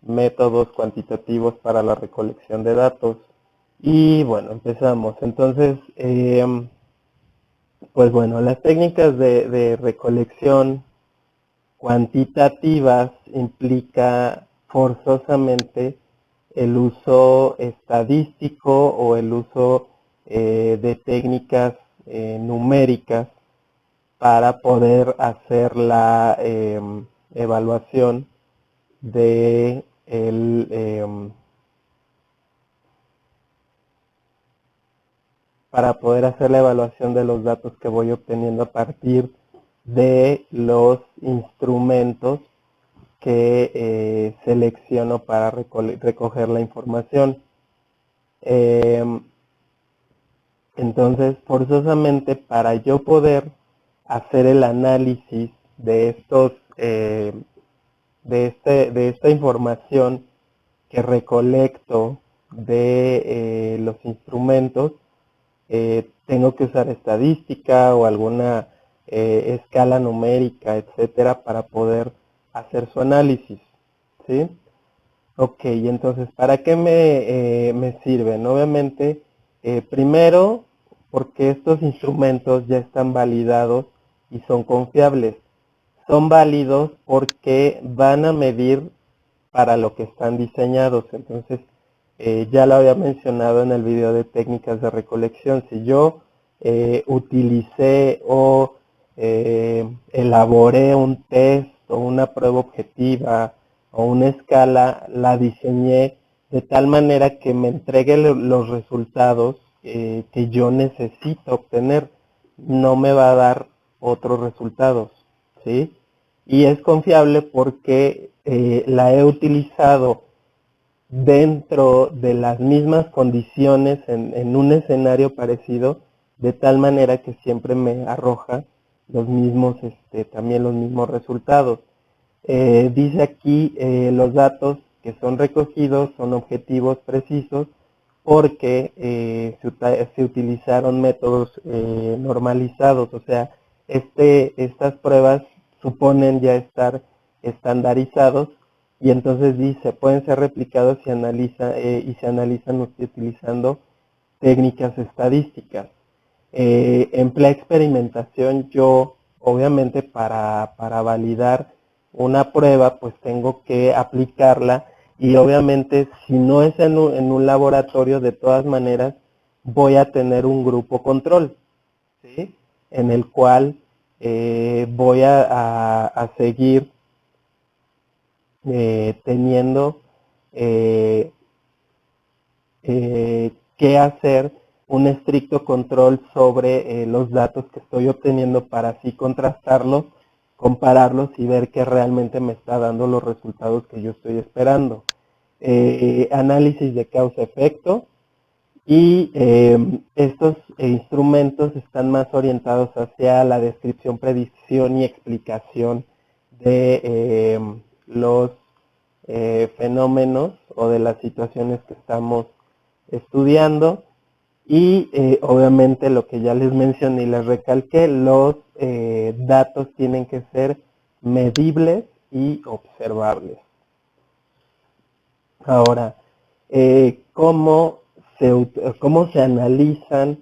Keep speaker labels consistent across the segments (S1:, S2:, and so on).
S1: métodos cuantitativos para la recolección de datos. Y bueno, empezamos. Entonces, pues bueno, las técnicas de recolección cuantitativas implica forzosamente el uso estadístico o el uso de técnicas numéricas para poder hacer la evaluación de para poder hacer la evaluación de los datos que voy obteniendo a partir de los instrumentos que selecciono para recoger la información. Entonces, forzosamente, para yo poder hacer el análisis de estos de esta información que recolecto de los instrumentos, tengo que usar estadística o alguna escala numérica, etcétera, para poder hacer su análisis, ¿sí? Ok, entonces, ¿para qué me sirven? Obviamente, primero, porque estos instrumentos ya están validados y son confiables. Son válidos porque van a medir para lo que están diseñados. Entonces, ya lo había mencionado en el video de técnicas de recolección. Si yo utilicé o elaboré un test o una prueba objetiva o una escala, la diseñé de tal manera que me entregue los resultados que yo necesito obtener. No me va a dar otros resultados, ¿sí? Y es confiable porque la he utilizado dentro de las mismas condiciones en un escenario parecido, de tal manera que siempre me arroja los mismos, también los mismos resultados. Dice aquí los datos que son recogidos son objetivos precisos porque se utilizaron métodos normalizados, o sea, estas pruebas suponen ya estar estandarizados y entonces dice, pueden ser replicados y se analizan utilizando técnicas estadísticas. Emplea experimentación. Yo, obviamente, para validar una prueba, pues tengo que aplicarla y obviamente si no es en un laboratorio, de todas maneras, voy a tener un grupo control, ¿sí? En el cual voy a seguir teniendo que hacer un estricto control sobre los datos que estoy obteniendo para así contrastarlos, compararlos y ver que realmente me está dando los resultados que yo estoy esperando. Análisis de causa-efecto y estos instrumentos están más orientados hacia la descripción, predicción y explicación de los fenómenos o de las situaciones que estamos estudiando y obviamente lo que ya les mencioné y les recalqué, los datos tienen que ser medibles y observables. Ahora, ¿cómo se analizan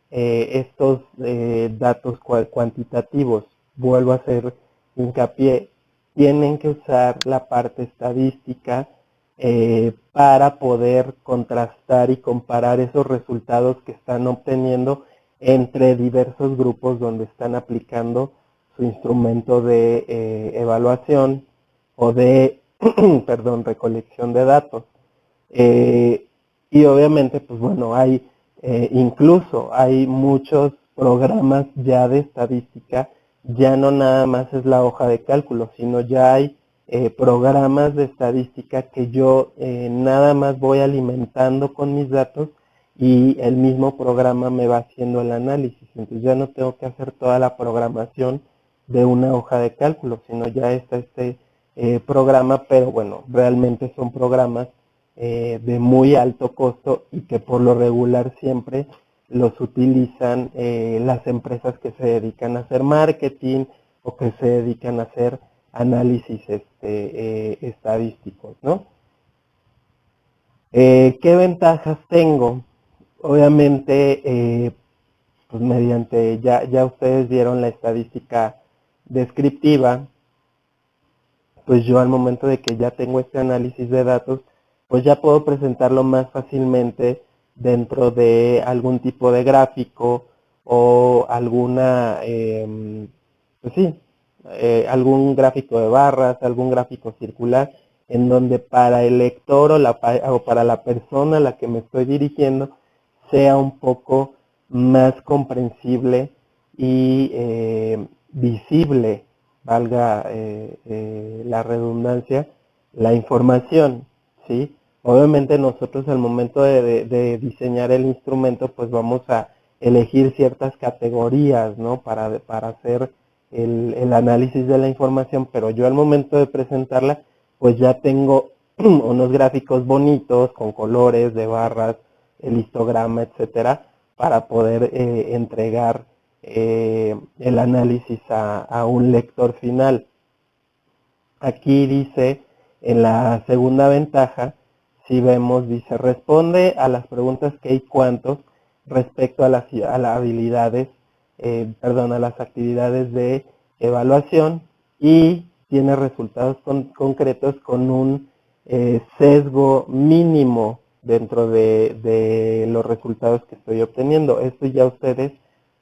S1: estos datos cuantitativos? Vuelvo a hacer hincapié, tienen que usar la parte estadística para poder contrastar y comparar esos resultados que están obteniendo entre diversos grupos donde están aplicando su instrumento de evaluación o de perdón, recolección de datos. Y obviamente, pues bueno, hay incluso hay muchos programas ya de estadística, ya no nada más es la hoja de cálculo, sino ya hay programas de estadística que yo nada más voy alimentando con mis datos y el mismo programa me va haciendo el análisis. Entonces ya no tengo que hacer toda la programación de una hoja de cálculo, sino ya está programa, pero bueno, realmente son programas de muy alto costo y que por lo regular siempre los utilizan las empresas que se dedican a hacer marketing o que se dedican a hacer análisis estadísticos, ¿no? ¿Qué ventajas tengo? Obviamente, pues mediante, ya ustedes vieron la estadística descriptiva, pues yo al momento de que ya tengo este análisis de datos, pues ya puedo presentarlo más fácilmente dentro de algún tipo de gráfico o alguna, pues sí, algún gráfico de barras, algún gráfico circular, en donde para el lector o para la persona a la que me estoy dirigiendo sea un poco más comprensible y visible, valga la redundancia, la información, ¿sí? Obviamente nosotros al momento de diseñar el instrumento, pues vamos a elegir ciertas categorías, ¿no? Para hacer el análisis de la información, pero yo al momento de presentarla, pues ya tengo unos gráficos bonitos con colores de barras, el histograma, etcétera, para poder entregar el análisis a un lector final. Aquí dice, en la segunda ventaja, si vemos, dice, responde a las preguntas qué y cuántos respecto a las habilidades, a las actividades de evaluación y tiene resultados concretos con un sesgo mínimo dentro de los resultados que estoy obteniendo. Esto ya ustedes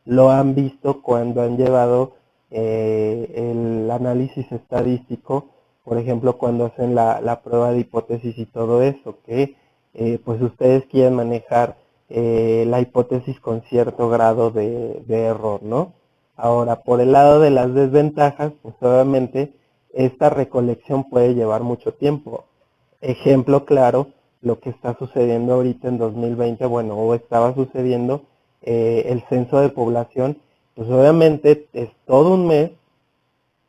S1: lo han visto cuando han llevado el análisis estadístico, por ejemplo, cuando hacen la prueba de hipótesis y todo eso, que pues ustedes quieren manejar la hipótesis con cierto grado de error, ¿no? Ahora, por el lado de las desventajas, pues obviamente esta recolección puede llevar mucho tiempo. Ejemplo claro, lo que está sucediendo ahorita en 2020, bueno, o estaba sucediendo, el censo de población, pues obviamente es todo un mes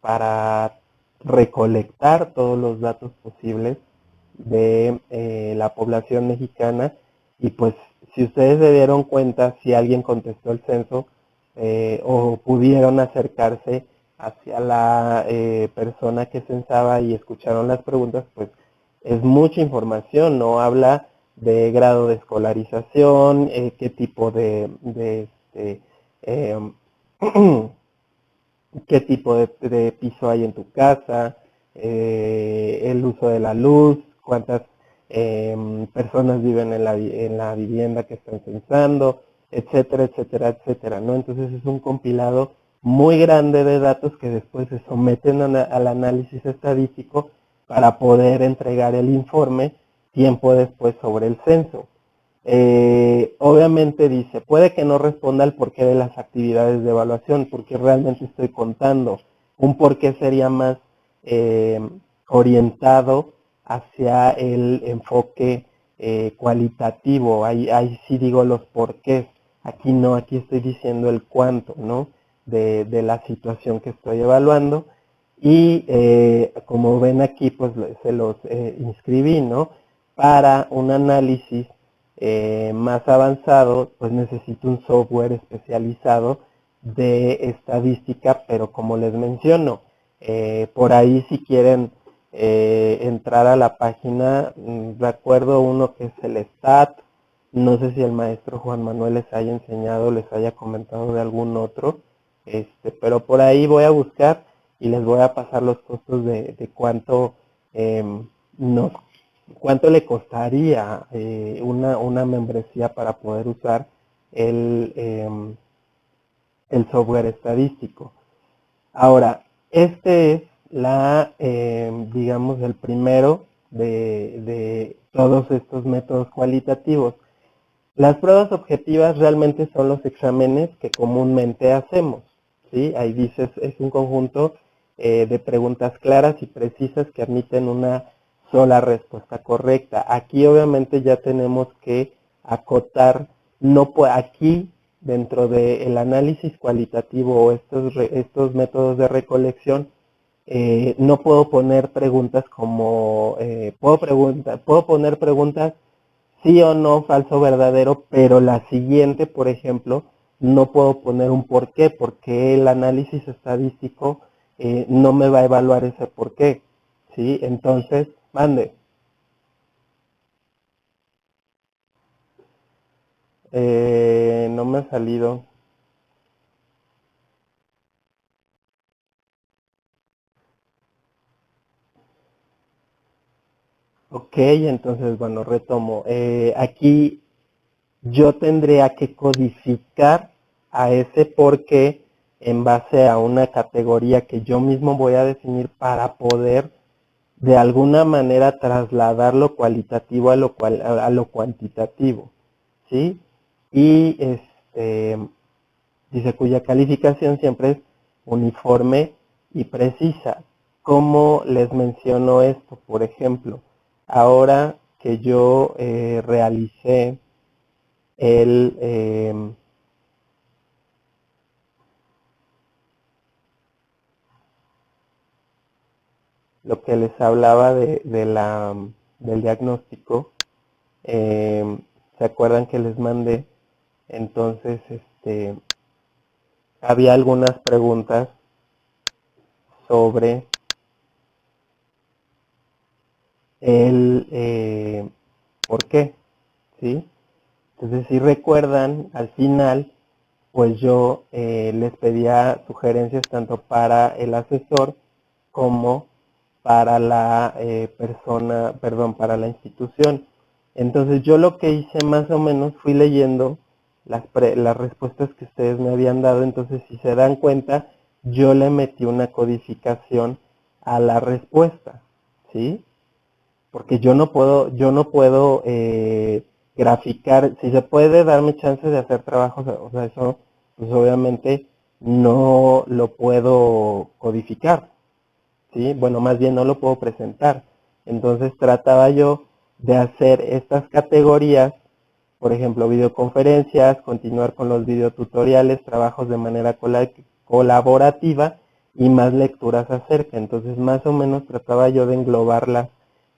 S1: para recolectar todos los datos posibles de la población mexicana y pues si ustedes se dieron cuenta, si alguien contestó el censo o pudieron acercarse hacia la persona que censaba y escucharon las preguntas, pues es mucha información, ¿no? Habla de grado de escolarización, qué tipo eh, qué tipo de piso hay en tu casa, el uso de la luz, cuántas personas viven en la vivienda que están censando, etcétera, etcétera, etcétera, ¿no? Entonces es un compilado muy grande de datos que después se someten al análisis estadístico para poder entregar el informe tiempo después sobre el censo. Obviamente dice, puede que no responda al porqué de las actividades de evaluación, porque realmente estoy contando. Un porqué sería más eh, orientado hacia el enfoque cualitativo. Ahí sí digo los porqués. Aquí no, aquí estoy diciendo el cuánto, ¿no? De la situación que estoy evaluando. Y como ven aquí, pues se los inscribí, ¿no? Para un análisis más avanzado, pues necesito un software especializado de estadística, pero como les menciono, por ahí si quieren entrar a la página, recuerdo uno que es el STAT, no sé si el maestro Juan Manuel les haya enseñado, les haya comentado de algún otro, pero por ahí voy a buscar y les voy a pasar los costos de cuánto nos ¿cuánto le costaría una membresía para poder usar el software estadístico? Ahora, este es digamos, el primero de todos estos métodos cualitativos. Las pruebas objetivas realmente son los exámenes que comúnmente hacemos, ¿sí? Ahí dices, es un conjunto de preguntas claras y precisas que admiten una sola respuesta correcta. Aquí obviamente ya tenemos que acotar, no aquí dentro del análisis cualitativo o estos métodos de recolección, no puedo poner preguntas como, puedo poner preguntas sí o no, falso o verdadero, pero la siguiente, por ejemplo, no puedo poner un por qué, porque el análisis estadístico no me va a evaluar ese por qué, ¿sí? Entonces, mande. No me ha salido. Ok, entonces, bueno, retomo. Aquí yo tendría que codificar a ese por qué en base a una categoría que yo mismo voy a definir para poder de alguna manera trasladar lo cualitativo a lo cuantitativo, ¿sí? Y dice cuya calificación siempre es uniforme y precisa. ¿Cómo les menciono esto? Por ejemplo, ahora que yo realicé el, lo que les hablaba del diagnóstico, ¿se acuerdan que les mandé? Entonces, había algunas preguntas sobre el por qué, ¿sí? Entonces, si recuerdan, al final, pues yo les pedía sugerencias tanto para el asesor como para la persona, perdón, para la institución. Entonces yo lo que hice más o menos fui leyendo las respuestas que ustedes me habían dado. Entonces si se dan cuenta, yo le metí una codificación a la respuesta, ¿sí? Porque yo no puedo graficar, si se puede darme chance de hacer trabajos, o sea, eso pues obviamente no lo puedo codificar, ¿sí? Bueno, más bien no lo puedo presentar. Entonces trataba yo de hacer estas categorías, por ejemplo, videoconferencias, continuar con los videotutoriales, trabajos de manera colaborativa y más lecturas acerca. Entonces, más o menos trataba yo de englobarlas,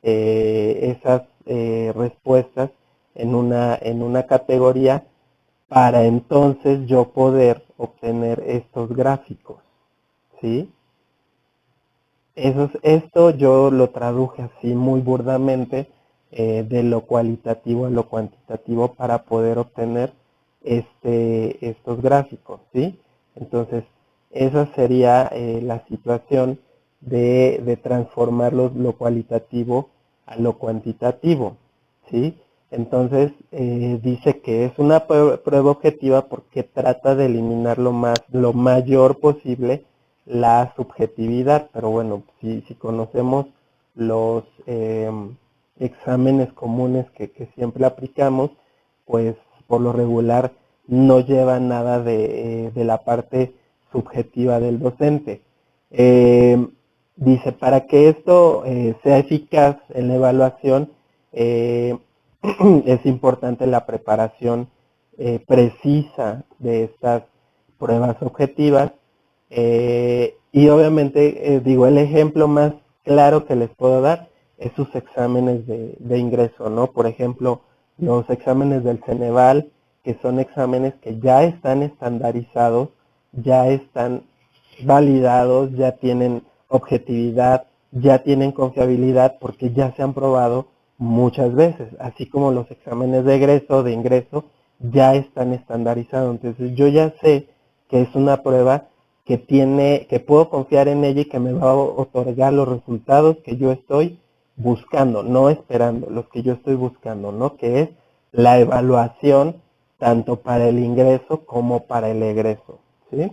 S1: esas respuestas en una categoría para entonces yo poder obtener estos gráficos, ¿sí? Esto yo lo traduje así muy burdamente, de lo cualitativo a lo cuantitativo para poder obtener estos gráficos, ¿sí? Entonces, esa sería la situación de transformar lo cualitativo a lo cuantitativo, ¿sí? Entonces, dice que es una prueba objetiva porque trata de eliminar lo mayor posible la subjetividad, pero bueno, si conocemos los exámenes comunes que siempre aplicamos, pues por lo regular no lleva nada de la parte subjetiva del docente. Dice, para que esto sea eficaz en la evaluación, es importante la preparación precisa de estas pruebas objetivas, y obviamente, digo, el ejemplo más claro que les puedo dar es sus exámenes de ingreso, ¿no? Por ejemplo, los exámenes del Ceneval, que son exámenes que ya están estandarizados, ya están validados, ya tienen objetividad, ya tienen confiabilidad, porque ya se han probado muchas veces, así como los exámenes de egreso, de ingreso, ya están estandarizados. Entonces yo ya sé que es una prueba que puedo confiar en ella y que me va a otorgar los resultados que yo estoy buscando, no esperando, los que yo estoy buscando, ¿no? Que es la evaluación tanto para el ingreso como para el egreso, ¿sí?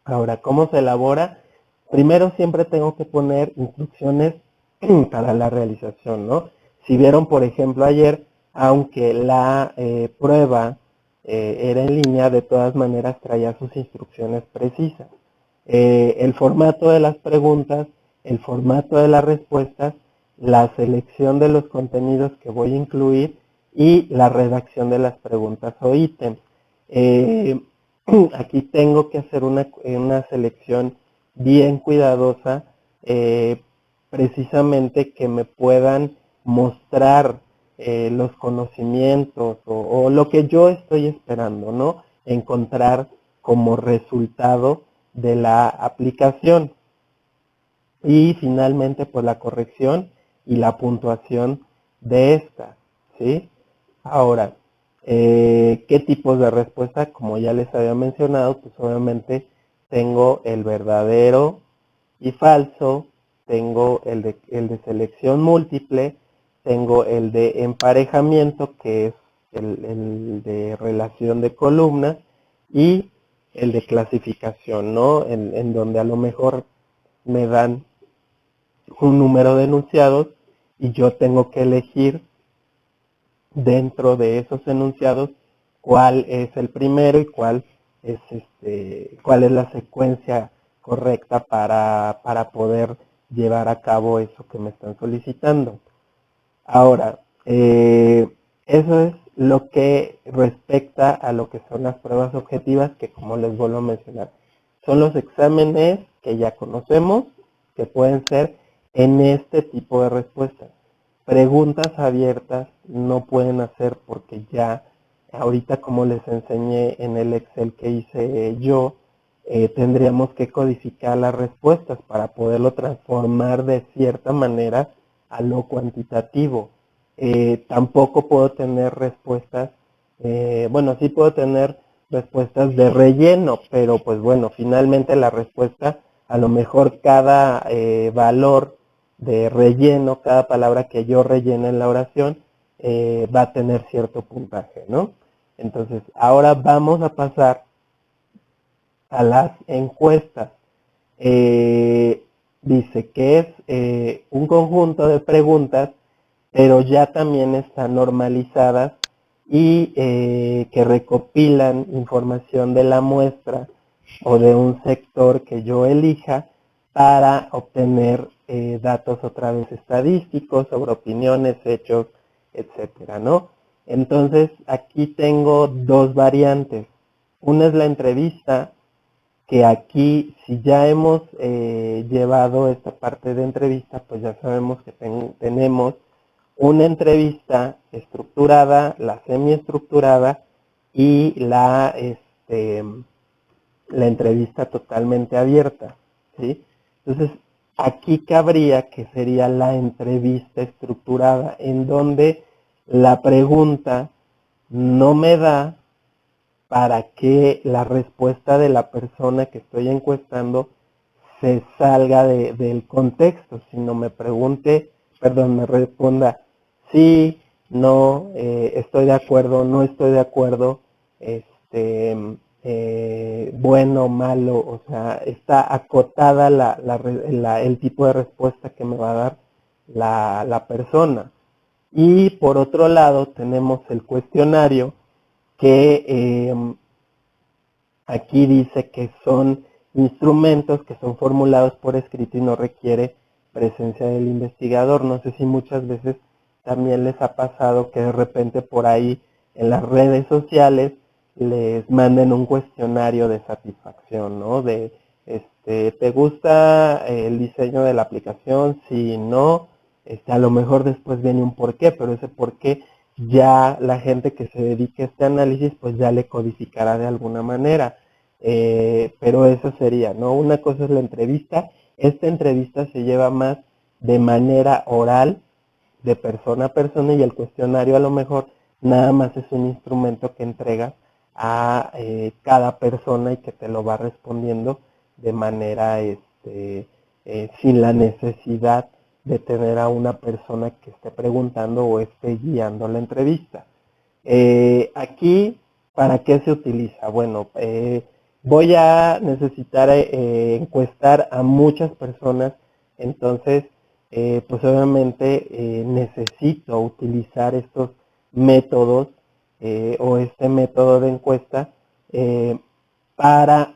S1: Ahora, ¿cómo se elabora? Primero siempre tengo que poner instrucciones para la realización, ¿no? Si vieron, por ejemplo, ayer, aunque la prueba era en línea, de todas maneras traía sus instrucciones precisas. El formato de las preguntas, el formato de las respuestas, la selección de los contenidos que voy a incluir y la redacción de las preguntas o ítems. Aquí tengo que hacer una selección bien cuidadosa, precisamente que me puedan mostrar los conocimientos o lo que yo estoy esperando, ¿no? Encontrar como resultado de la aplicación. Y finalmente, pues la corrección y la puntuación de esta, ¿sí? Ahora, ¿Qué tipos de respuesta? Como ya les había mencionado, pues obviamente tengo el verdadero y falso, tengo el de selección múltiple, tengo el de emparejamiento, que es el de relación de columnas, y el de clasificación, ¿no? En donde a lo mejor me dan un número de enunciados y yo tengo que elegir dentro de esos enunciados cuál es el primero y cuál es la secuencia correcta para poder llevar a cabo eso que me están solicitando. Ahora, eso es lo que respecta a lo que son las pruebas objetivas, que como les vuelvo a mencionar, son los exámenes que ya conocemos, que pueden ser en este tipo de respuestas. Preguntas abiertas no pueden hacer porque ya ahorita, como les enseñé en el Excel que hice yo, tendríamos que codificar las respuestas para poderlo transformar de cierta manera a lo cuantitativo. Tampoco puedo tener respuestas, bueno, sí puedo tener respuestas de relleno, pero pues bueno, finalmente la respuesta, a lo mejor cada valor de relleno, cada palabra que yo rellene en la oración, va a tener cierto puntaje, ¿no? Entonces, ahora vamos a pasar a las encuestas. Dice que es un conjunto de preguntas, pero ya también están normalizadas y que recopilan información de la muestra o de un sector que yo elija para obtener datos otra vez estadísticos sobre opiniones, hechos, etcétera, ¿no? Entonces aquí tengo dos variantes. Una es la entrevista, que aquí, si ya hemos llevado esta parte de entrevista, pues ya sabemos que tenemos una entrevista estructurada, la semiestructurada y la entrevista totalmente abierta, ¿sí? Entonces, aquí cabría que sería la entrevista estructurada, en donde la pregunta no me da para que la respuesta de la persona que estoy encuestando se salga del contexto, sino me me responda sí, no, estoy de acuerdo, no estoy de acuerdo, bueno, malo, o sea, está acotada el tipo de respuesta que me va a dar la persona. Y por otro lado tenemos el cuestionario, que aquí dice que son instrumentos que son formulados por escrito y no requiere presencia del investigador. No sé si muchas veces también les ha pasado que de repente por ahí en las redes sociales les manden un cuestionario de satisfacción, ¿no? De, ¿te gusta el diseño de la aplicación? Si no, a lo mejor después viene un porqué, pero ese porqué ya la gente que se dedique a este análisis pues ya le codificará de alguna manera. Pero eso sería, ¿no? Una cosa es la entrevista. Esta entrevista se lleva más de manera oral, de persona a persona, y el cuestionario a lo mejor nada más es un instrumento que entrega a cada persona y que te lo va respondiendo de manera sin la necesidad de tener a una persona que esté preguntando o esté guiando la entrevista. Aquí, ¿para qué se utiliza? Bueno, voy a necesitar encuestar a muchas personas, entonces, pues obviamente necesito utilizar estos métodos o este método de encuesta para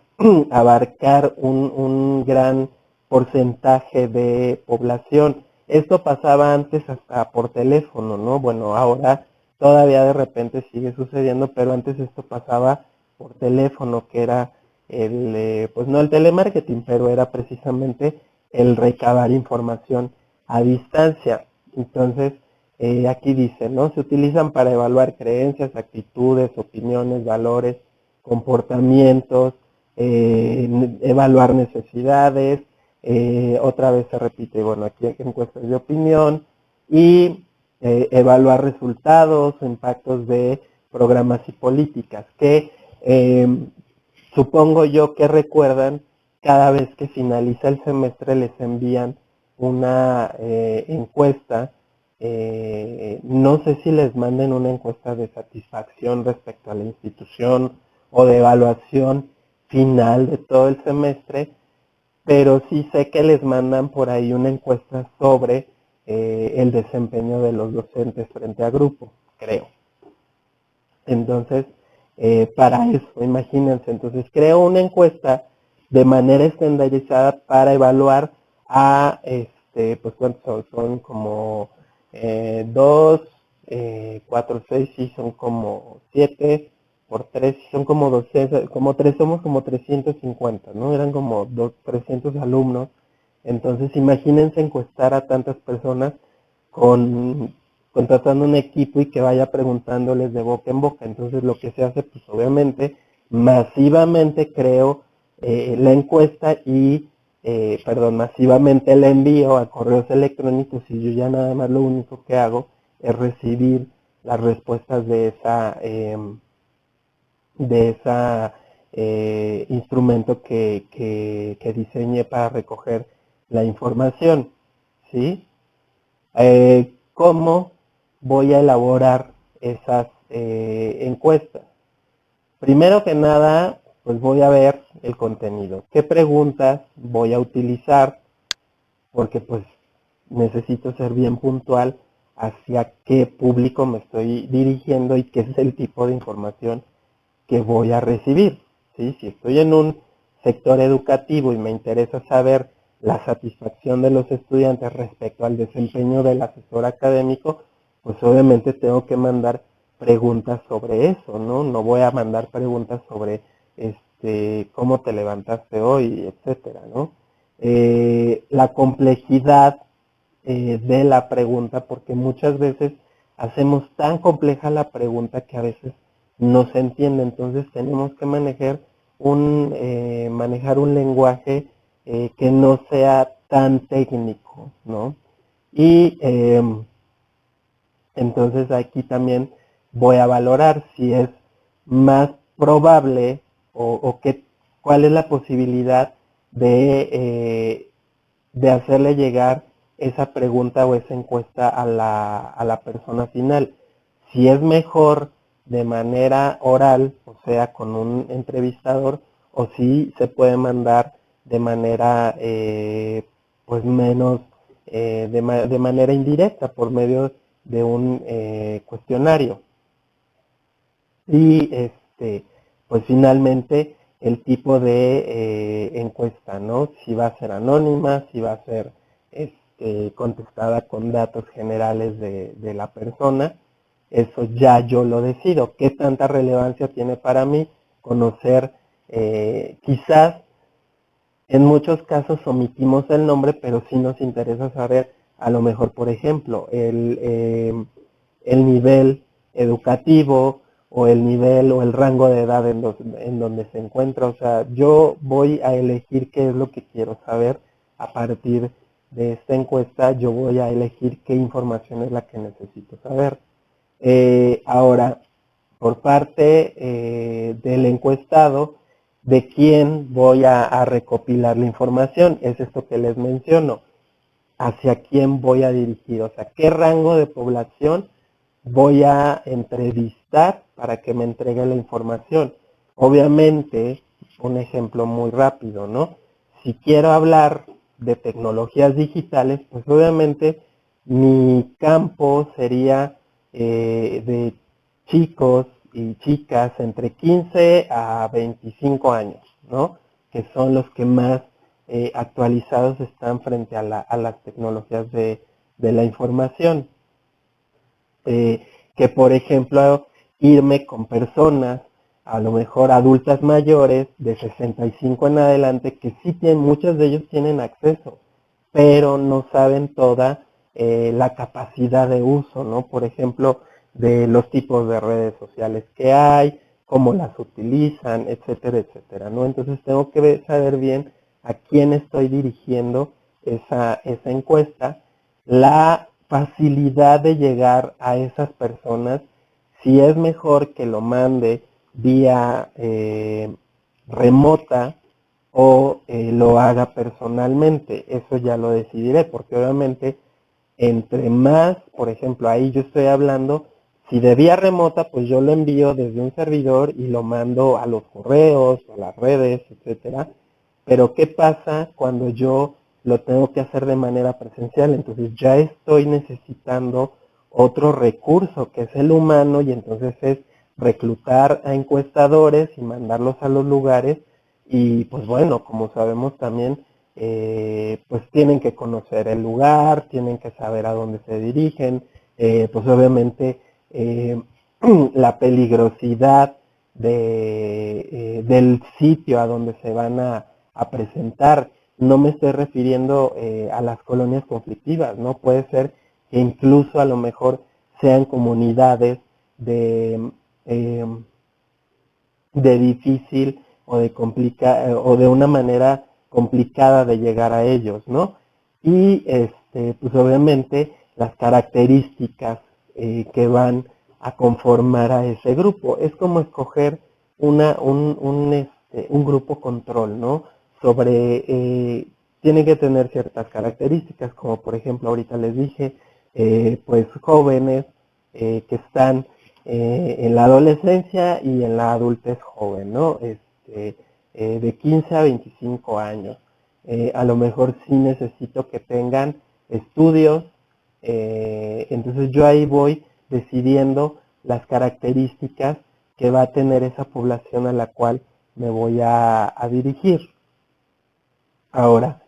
S1: abarcar un gran porcentaje de población. Esto pasaba antes hasta por teléfono, ¿no? Bueno, ahora todavía de repente sigue sucediendo, pero antes esto pasaba por teléfono, que era pues no el telemarketing, pero era precisamente el recabar información a distancia. Entonces, aquí dice, ¿no? Se utilizan para evaluar creencias, actitudes, opiniones, valores, comportamientos, evaluar necesidades, otra vez se repite, bueno, aquí hay encuestas de opinión, y evaluar resultados, impactos de programas y políticas, que supongo yo que recuerdan, cada vez que finaliza el semestre les envían una encuesta. No sé si les manden una encuesta de satisfacción respecto a la institución o de evaluación final de todo el semestre, pero sí sé que les mandan por ahí una encuesta sobre el desempeño de los docentes frente a grupo, creo. Entonces, para eso, imagínense, entonces creo una encuesta de manera estandarizada para evaluar a, pues cuántos son como 2, 4, 6, sí, son como 7, por 3, son como 12, como 3, somos como 350, ¿no? Eran como 300 alumnos. Entonces, imagínense encuestar a tantas personas contratando un equipo y que vaya preguntándoles de boca en boca. Entonces, lo que se hace, pues obviamente, masivamente creo la encuesta y, masivamente la envío a correos electrónicos y yo ya nada más lo único que hago es recibir las respuestas de esa instrumento que diseñé para recoger la información, ¿sí? ¿Cómo voy a elaborar esas encuestas? Primero que nada, pues voy a ver el contenido. ¿Qué preguntas voy a utilizar? Porque pues necesito ser bien puntual hacia qué público me estoy dirigiendo y qué es el tipo de información que voy a recibir. ¿Sí? Si estoy en un sector educativo y me interesa saber la satisfacción de los estudiantes respecto al desempeño del asesor académico, pues obviamente tengo que mandar preguntas sobre eso, ¿no? No voy a mandar preguntas sobre cómo te levantaste hoy, etcétera, ¿no? La complejidad de la pregunta, porque muchas veces hacemos tan compleja la pregunta que a veces no se entiende. Entonces tenemos que manejar un lenguaje que no sea tan técnico, ¿no? Y entonces aquí también voy a valorar si es más probable o cuál es la posibilidad de hacerle llegar esa pregunta o esa encuesta a la persona final. Si es mejor de manera oral, o sea, con un entrevistador, o si se puede mandar de manera, pues menos, de manera indirecta, por medio de un cuestionario. Y pues finalmente el tipo de encuesta, ¿no? Si va a ser anónima, si va a ser contestada con datos generales de la persona, eso ya yo lo decido. ¿Qué tanta relevancia tiene para mí conocer? Quizás en muchos casos omitimos el nombre, pero sí nos interesa saber, a lo mejor, por ejemplo, el nivel educativo o el nivel o el rango de edad en donde se encuentra. O sea, yo voy a elegir qué es lo que quiero saber a partir de esta encuesta. Yo voy a elegir qué información es la que necesito saber. Ahora, por parte del encuestado, de quién voy a recopilar la información, es esto que les menciono, hacia quién voy a dirigir, o sea, qué rango de población voy a entrevistar para que me entregue la información. Obviamente, un ejemplo muy rápido, ¿no? Si quiero hablar de tecnologías digitales, pues obviamente mi campo sería de chicos y chicas entre 15 a 25 años, ¿no? Que son los que más actualizados están frente a las tecnologías de la información. Que por ejemplo irme con personas a lo mejor adultas mayores de 65 en adelante que sí tienen, muchos de ellos tienen acceso, pero no saben toda la capacidad de uso, ¿no? Por ejemplo, de los tipos de redes sociales que hay, cómo las utilizan, etcétera, etcétera, ¿no? Entonces tengo que saber bien a quién estoy dirigiendo esa encuesta. La facilidad de llegar a esas personas si es mejor que lo mande vía remota o lo haga personalmente. Eso ya lo decidiré, porque obviamente entre más, por ejemplo, ahí yo estoy hablando, si de vía remota, pues yo lo envío desde un servidor y lo mando a los correos, a las redes, etcétera. Pero ¿qué pasa cuando yo lo tengo que hacer de manera presencial? Entonces ya estoy necesitando otro recurso que es el humano, y entonces es reclutar a encuestadores y mandarlos a los lugares. Y pues bueno, como sabemos también, pues tienen que conocer el lugar, tienen que saber a dónde se dirigen, pues obviamente la peligrosidad del sitio a donde se van a presentar. No me estoy refiriendo a las colonias conflictivas, ¿no? Puede ser que incluso a lo mejor sean comunidades eh, de difícil o de o de una manera complicada de llegar a ellos, ¿no? Y pues obviamente las características que van a conformar a ese grupo. Es como escoger un grupo control, ¿no? Tiene que tener ciertas características, como por ejemplo ahorita les dije, pues jóvenes que están en la adolescencia y en la adultez joven, ¿no? De 15 a 25 años. A lo mejor sí necesito que tengan estudios, entonces yo ahí voy decidiendo las características que va a tener esa población a la cual me voy a dirigir. Ahora,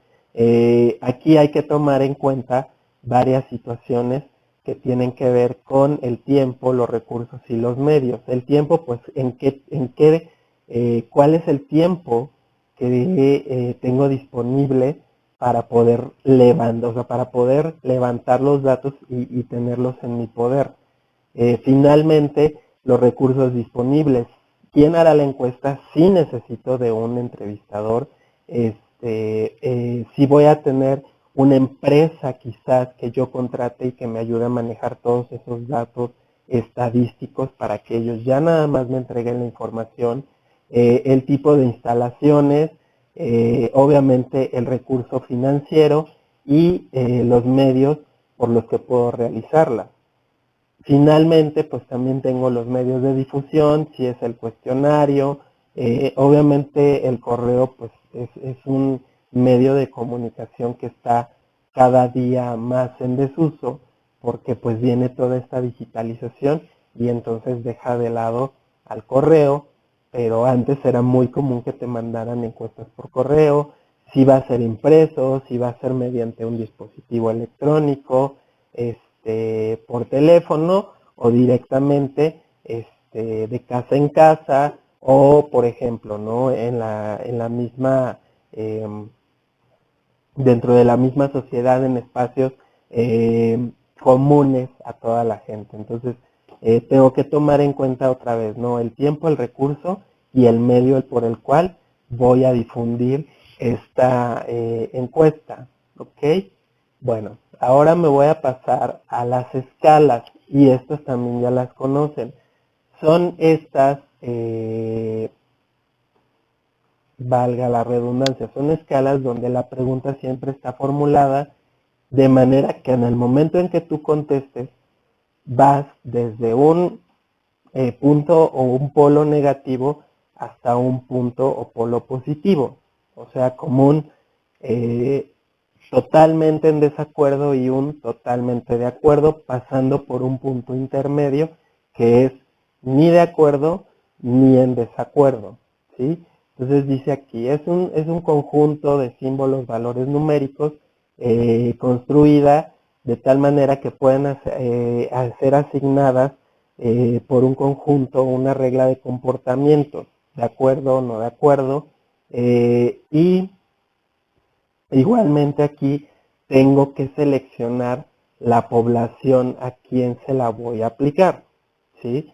S1: aquí hay que tomar en cuenta varias situaciones que tienen que ver con el tiempo, los recursos y los medios. El tiempo, pues, ¿cuál es el tiempo que tengo disponible para poder levantar los datos y tenerlos en mi poder? Finalmente, los recursos disponibles. ¿Quién hará la encuesta? Sí necesito de un entrevistador. Si voy a tener una empresa quizás que yo contrate y que me ayude a manejar todos esos datos estadísticos para que ellos ya nada más me entreguen la información, el tipo de instalaciones, obviamente el recurso financiero y los medios por los que puedo realizarla. Finalmente, pues también tengo los medios de difusión, si es el cuestionario, obviamente el correo pues es un medio de comunicación que está cada día más en desuso, porque pues viene toda esta digitalización y entonces deja de lado al correo, pero antes era muy común que te mandaran encuestas por correo, si va a ser impreso, si va a ser mediante un dispositivo electrónico, por teléfono o directamente de casa en casa, o por ejemplo, ¿no? en la misma, dentro de la misma sociedad, en espacios comunes a toda la gente. Entonces, tengo que tomar en cuenta otra vez, ¿no? El tiempo, el recurso y el medio por el cual voy a difundir esta encuesta, ¿ok? Bueno, ahora me voy a pasar a las escalas, y estas también ya las conocen. Son estas, valga la redundancia, son escalas donde la pregunta siempre está formulada de manera que en el momento en que tú contestes, vas desde un punto o un polo negativo hasta un punto o polo positivo. O sea, como un totalmente en desacuerdo y un totalmente de acuerdo, pasando por un punto intermedio que es ni de acuerdo ni en desacuerdo, ¿sí? Entonces dice aquí, es un conjunto de símbolos, valores numéricos, construida de tal manera que pueden ser asignadas por un conjunto, una regla de comportamiento, de acuerdo o no de acuerdo, y igualmente aquí tengo que seleccionar la población a quien se la voy a aplicar, ¿sí?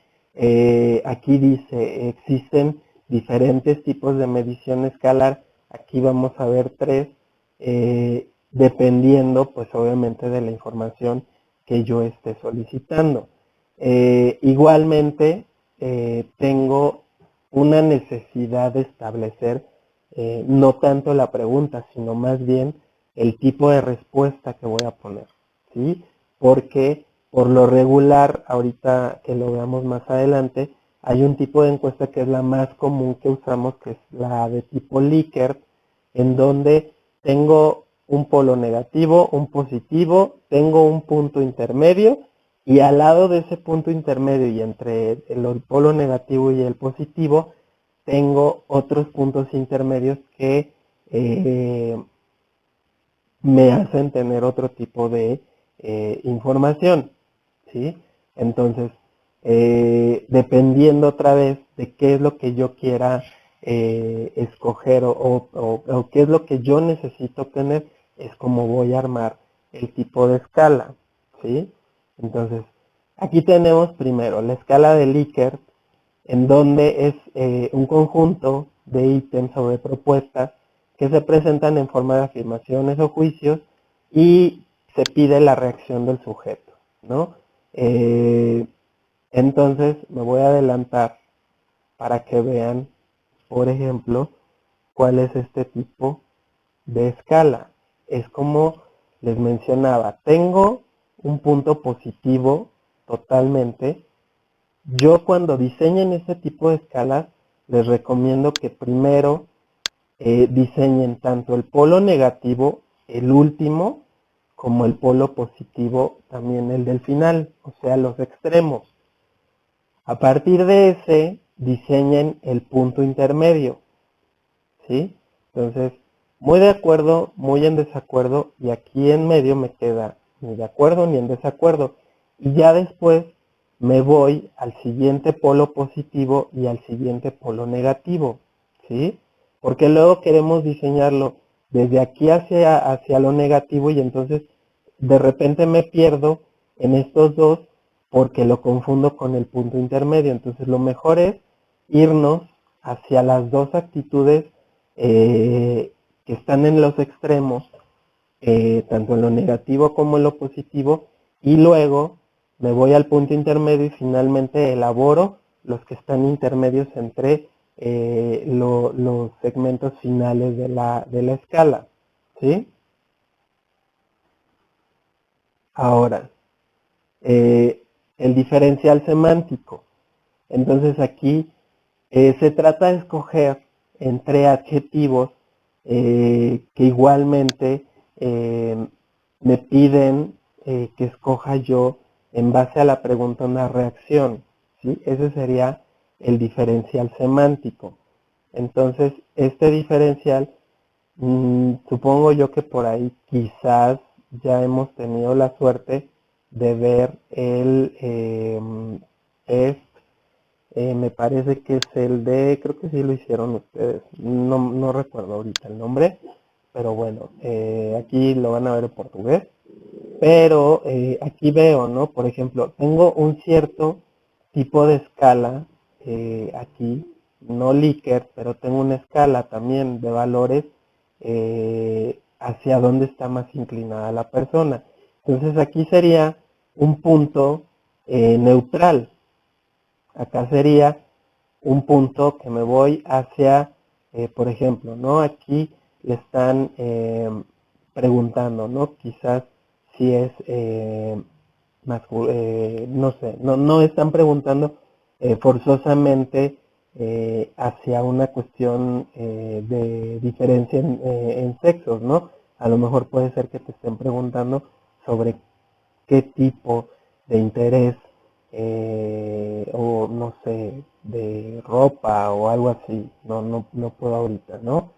S1: Aquí dice, existen diferentes tipos de medición escalar, aquí vamos a ver tres, dependiendo pues obviamente de la información que yo esté solicitando. Igualmente, tengo una necesidad de establecer no tanto la pregunta, sino más bien el tipo de respuesta que voy a poner, ¿sí? Porque por lo regular, ahorita que lo veamos más adelante, hay un tipo de encuesta que es la más común que usamos, que es la de tipo Likert, en donde tengo un polo negativo, un positivo, tengo un punto intermedio y al lado de ese punto intermedio y entre el polo negativo y el positivo, tengo otros puntos intermedios que me hacen tener otro tipo de información, ¿sí? Entonces, dependiendo otra vez de qué es lo que yo quiera escoger o qué es lo que yo necesito tener, es como voy a armar el tipo de escala, ¿sí? Entonces, aquí tenemos primero la escala de Likert, en donde es un conjunto de ítems o de propuestas que se presentan en forma de afirmaciones o juicios y se pide la reacción del sujeto, ¿no? Entonces me voy a adelantar para que vean, por ejemplo, cuál es este tipo de escala. Es como les mencionaba, tengo un punto positivo totalmente. Yo cuando diseñen este tipo de escalas, les recomiendo que primero diseñen tanto el polo negativo, el último, como el polo positivo, también el del final, o sea, los extremos. A partir de ese, diseñen el punto intermedio, ¿sí? Entonces, muy de acuerdo, muy en desacuerdo, y aquí en medio me queda ni de acuerdo ni en desacuerdo. Y ya después me voy al siguiente polo positivo y al siguiente polo negativo, ¿sí? Porque luego queremos diseñarlo desde aquí hacia lo negativo y entonces de repente me pierdo en estos dos porque lo confundo con el punto intermedio. Entonces lo mejor es irnos hacia las dos actitudes que están en los extremos, tanto en lo negativo como en lo positivo, y luego me voy al punto intermedio y finalmente elaboro los que están intermedios entre los segmentos finales de la escala, ¿sí? Ahora, el diferencial semántico. Entonces aquí se trata de escoger entre adjetivos que igualmente me piden que escoja yo en base a la pregunta una reacción, ¿sí? Ese sería el diferencial semántico. Entonces, este diferencial, supongo yo que por ahí quizás ya hemos tenido la suerte de ver el test, me parece que es el de, creo que sí lo hicieron ustedes, no recuerdo ahorita el nombre, pero bueno, aquí lo van a ver en portugués, pero aquí veo, ¿no? Por ejemplo, tengo un cierto tipo de escala aquí, no Likert, pero tengo una escala también de valores hacia dónde está más inclinada la persona. Entonces aquí sería un punto neutral. Acá sería un punto que me voy hacia, por ejemplo, ¿no? Aquí le están preguntando, ¿no? Quizás si es no sé, no están preguntando forzosamente hacia una cuestión de diferencia en sexos, ¿no? A lo mejor puede ser que te estén preguntando sobre qué tipo de interés o no sé, de ropa o algo así, no puedo ahorita, ¿no?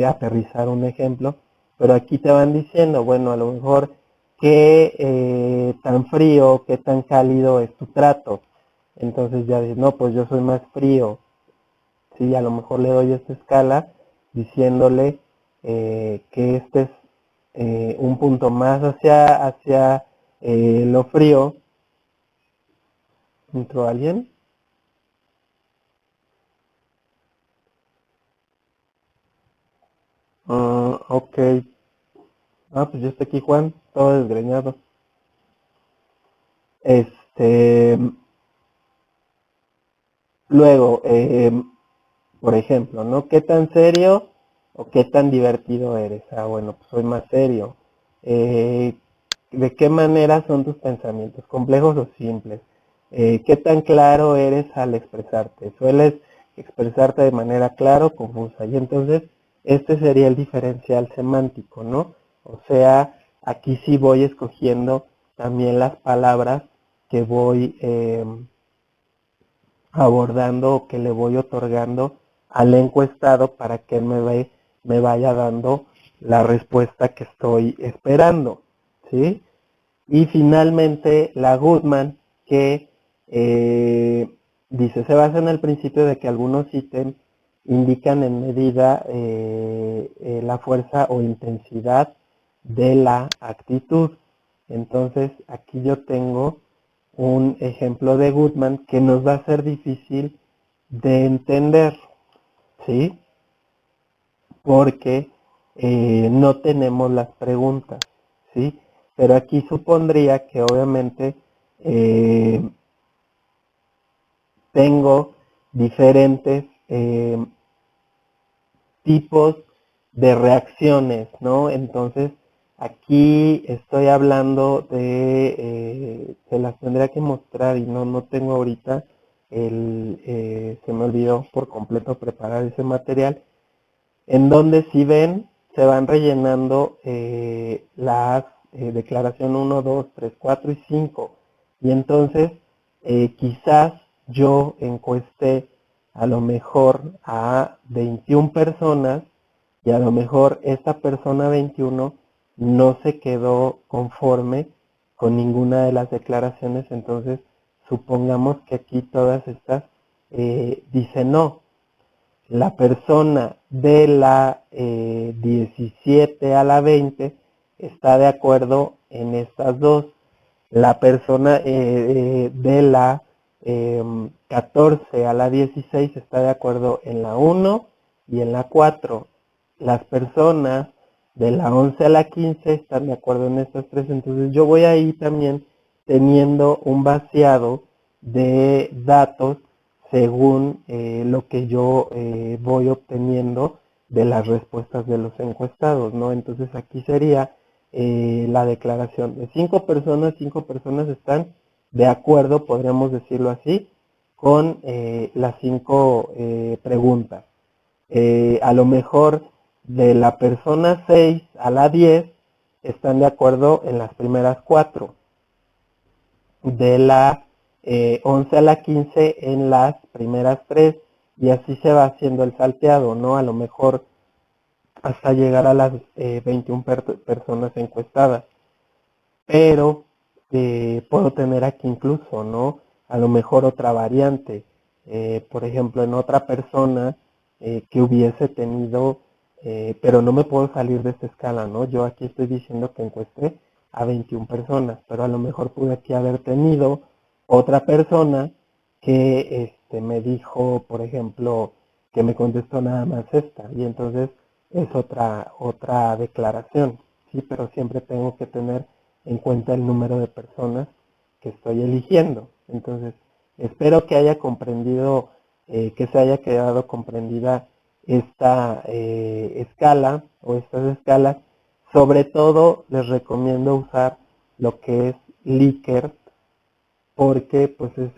S1: Aterrizar un ejemplo, pero aquí te van diciendo, bueno, a lo mejor qué tan frío, qué tan cálido es tu trato. Entonces ya dices, no, pues yo soy más frío, sí, a lo mejor le doy esta escala diciéndole que este es un punto más hacia lo frío. ¿Entró alguien? Ok. Ah, pues ya está aquí Juan, todo desgreñado. Luego, por ejemplo, ¿no? ¿Qué tan serio o qué tan divertido eres? Bueno, pues soy más serio. ¿De qué manera son tus pensamientos? ¿Complejos o simples? ¿Qué tan claro eres al expresarte? ¿Sueles expresarte de manera clara o confusa? Y entonces, este sería el diferencial semántico, ¿no? O sea, aquí sí voy escogiendo también las palabras que voy abordando o que le voy otorgando al encuestado para que él me vaya dando la respuesta que estoy esperando, ¿sí? Y finalmente la Goodman, que dice, se basa en el principio de que algunos ítems indican en medida la fuerza o intensidad de la actitud. Entonces aquí yo tengo un ejemplo de Goodman que nos va a ser difícil de entender, ¿sí? Porque no tenemos las preguntas, ¿sí? Pero aquí supondría que obviamente tengo diferentes tipos de reacciones, ¿no? Entonces, aquí estoy hablando se las tendría que mostrar y no tengo ahorita, se me olvidó por completo preparar ese material, en donde si ven, se van rellenando las declaración 1, 2, 3, 4 y 5. Y entonces, quizás yo encueste a lo mejor a 21 personas y a lo mejor esta persona 21 no se quedó conforme con ninguna de las declaraciones. Entonces, supongamos que aquí todas estas dicen no. La persona de la 17 a la 20 está de acuerdo en estas dos. La persona de la 14 a la 16 está de acuerdo en la 1 y en la 4. Las personas de la 11 a la 15 están de acuerdo en estas tres. Entonces yo voy ahí también teniendo un vaciado de datos según lo que yo voy obteniendo de las respuestas de los encuestados, ¿no? Entonces aquí sería la declaración de 5 personas están de acuerdo, podríamos decirlo así, con las 5 preguntas. A lo mejor de la persona 6 a la 10 están de acuerdo en las primeras 4. De la 11 a la 15 en las primeras 3 y así se va haciendo el salteado, ¿no? A lo mejor hasta llegar a las 21 personas encuestadas. Pero puedo tener aquí incluso, ¿no? A lo mejor otra variante. Por ejemplo, en otra persona que hubiese tenido, pero no me puedo salir de esta escala, ¿no? Yo aquí estoy diciendo que encuesté a 21 personas, pero a lo mejor pude aquí haber tenido otra persona que me dijo, por ejemplo, que me contestó nada más esta, y entonces es otra declaración, ¿sí? Pero siempre tengo que tener en cuenta el número de personas que estoy eligiendo. Entonces, espero que haya comprendido, que se haya quedado comprendida esta escala o estas escalas. Sobre todo, les recomiendo usar lo que es Likert, porque pues es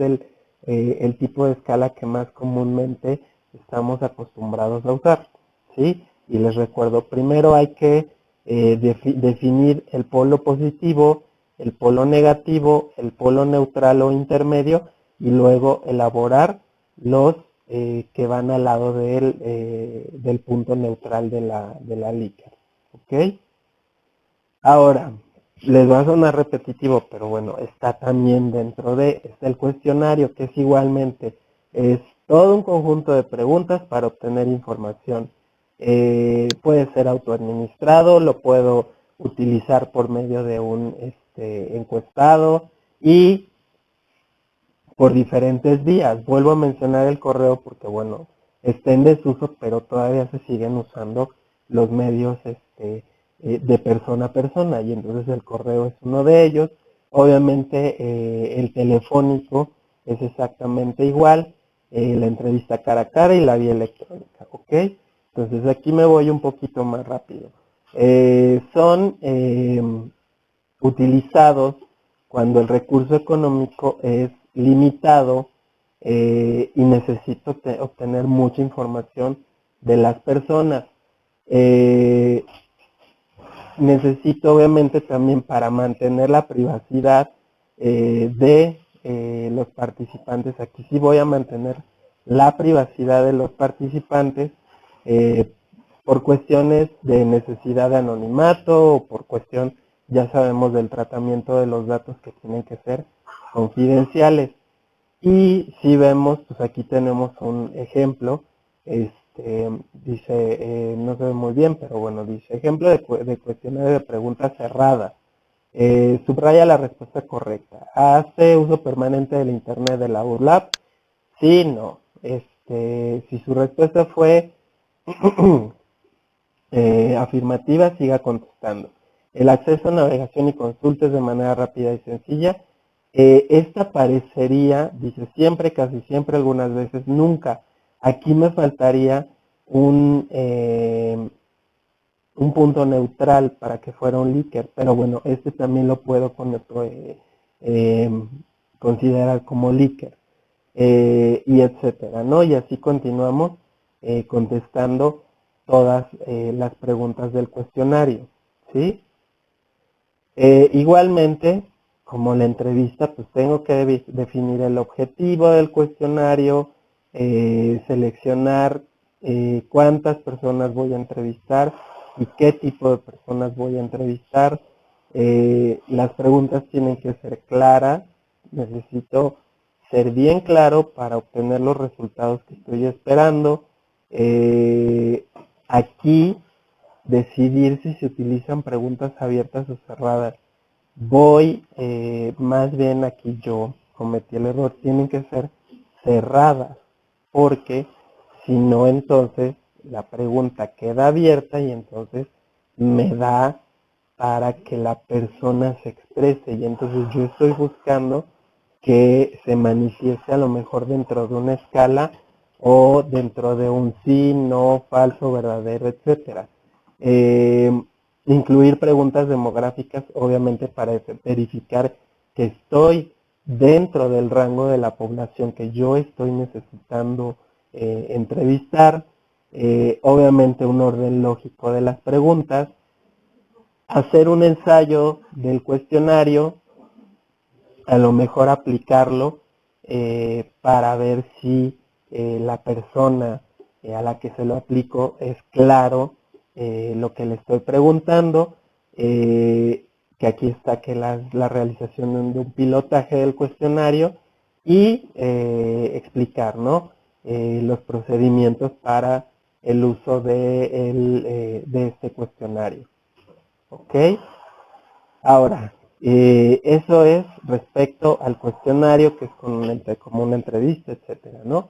S1: el tipo de escala que más comúnmente estamos acostumbrados a usar, ¿sí? Y les recuerdo, primero hay que definir el polo positivo, el polo negativo, el polo neutral o intermedio, y luego elaborar los que van al lado del punto neutral de la Likert, ¿ok? Ahora, les va a sonar repetitivo, pero bueno, está también está el cuestionario, que es igualmente, es todo un conjunto de preguntas para obtener información. Puede ser autoadministrado, lo puedo utilizar por medio de un encuestado y por diferentes vías. Vuelvo a mencionar el correo porque, bueno, está en desuso, pero todavía se siguen usando los medios de persona a persona, y entonces el correo es uno de ellos. Obviamente el telefónico es exactamente igual, la entrevista cara a cara y la vía electrónica, ¿ok? Entonces aquí me voy un poquito más rápido. Son utilizados cuando el recurso económico es limitado y necesito obtener mucha información de las personas. Eh, Necesito obviamente también para mantener la privacidad de los participantes. Aquí sí voy a mantener la privacidad de los participantes eh, por cuestiones de necesidad de anonimato o por cuestión, ya sabemos, del tratamiento de los datos que tienen que ser confidenciales. Y si vemos, pues aquí tenemos un ejemplo, dice, no se ve muy bien, pero bueno, dice, ejemplo de cuestionario de preguntas cerradas. Subraya la respuesta correcta. ¿Hace uso permanente del Internet de la URLAP? Sí, no. Si su respuesta fue afirmativa, siga contestando. El acceso a navegación y consultas de manera rápida y sencilla. Esta parecería, dice siempre, casi siempre, algunas veces, nunca. Aquí me faltaría un punto neutral para que fuera un leaker, pero bueno, este también lo puedo eh, considerar como leaker, y etcétera, ¿no? Y así continuamos contestando todas las preguntas del cuestionario, ¿sí? Igualmente, como la entrevista, pues tengo que definir el objetivo del cuestionario, seleccionar cuántas personas voy a entrevistar y qué tipo de personas voy a entrevistar. Las preguntas tienen que ser claras, necesito ser bien claro para obtener los resultados que estoy esperando. Aquí decidir si se utilizan preguntas abiertas o cerradas. Voy, más bien aquí yo cometí el error, tienen que ser cerradas, porque si no, entonces la pregunta queda abierta y entonces me da para que la persona se exprese y entonces yo estoy buscando que se manifieste a lo mejor dentro de una escala o dentro de un sí, no, falso, verdadero, etcétera. Eh, Incluir preguntas demográficas, obviamente, para verificar que estoy dentro del rango de la población que yo estoy necesitando entrevistar. Obviamente, un orden lógico de las preguntas. Hacer un ensayo del cuestionario, a lo mejor aplicarlo para ver si la persona a la que se lo aplico es claro lo que le estoy preguntando, que aquí está que la realización de un pilotaje del cuestionario y explicar, ¿no? Los procedimientos para el uso de este cuestionario. ¿Ok? Ahora, eso es respecto al cuestionario, que es como una entrevista, etcétera, ¿no?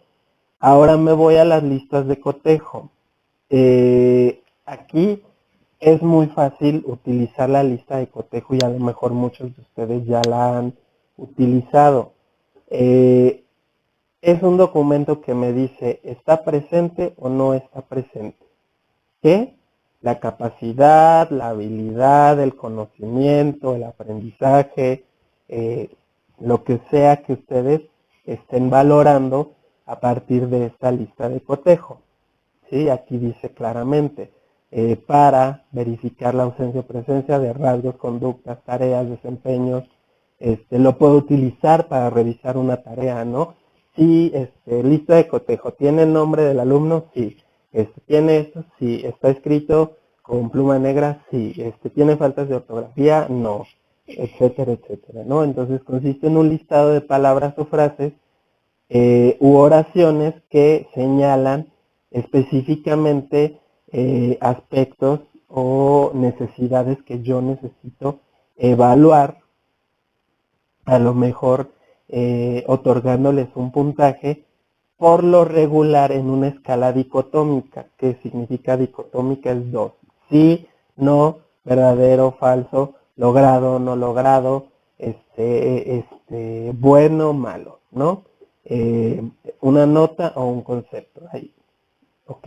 S1: Ahora me voy a las listas de cotejo. Aquí es muy fácil utilizar la lista de cotejo y a lo mejor muchos de ustedes ya la han utilizado. Es un documento que me dice, ¿está presente o no está presente? ¿Qué? La capacidad, la habilidad, el conocimiento, el aprendizaje, eh, lo que sea que ustedes estén valorando a partir de esta lista de cotejo. ¿Sí? Aquí dice claramente, para verificar la ausencia o presencia de rasgos, conductas, tareas, desempeños, lo puedo utilizar para revisar una tarea, ¿no? Si lista de cotejo, ¿tiene el nombre del alumno? Sí. ¿Tiene esto? Sí. ¿Está escrito con pluma negra? Sí. ¿Tiene faltas de ortografía? No. Etcétera, etcétera, ¿no? Entonces consiste en un listado de palabras o frases u oraciones que señalan específicamente aspectos o necesidades que yo necesito evaluar, a lo mejor otorgándoles un puntaje por lo regular en una escala dicotómica. ¿Qué significa dicotómica? Es 2. Sí, no, verdadero, falso, logrado, no logrado, bueno o malo, ¿no? Una nota o un concepto ahí, ¿ok?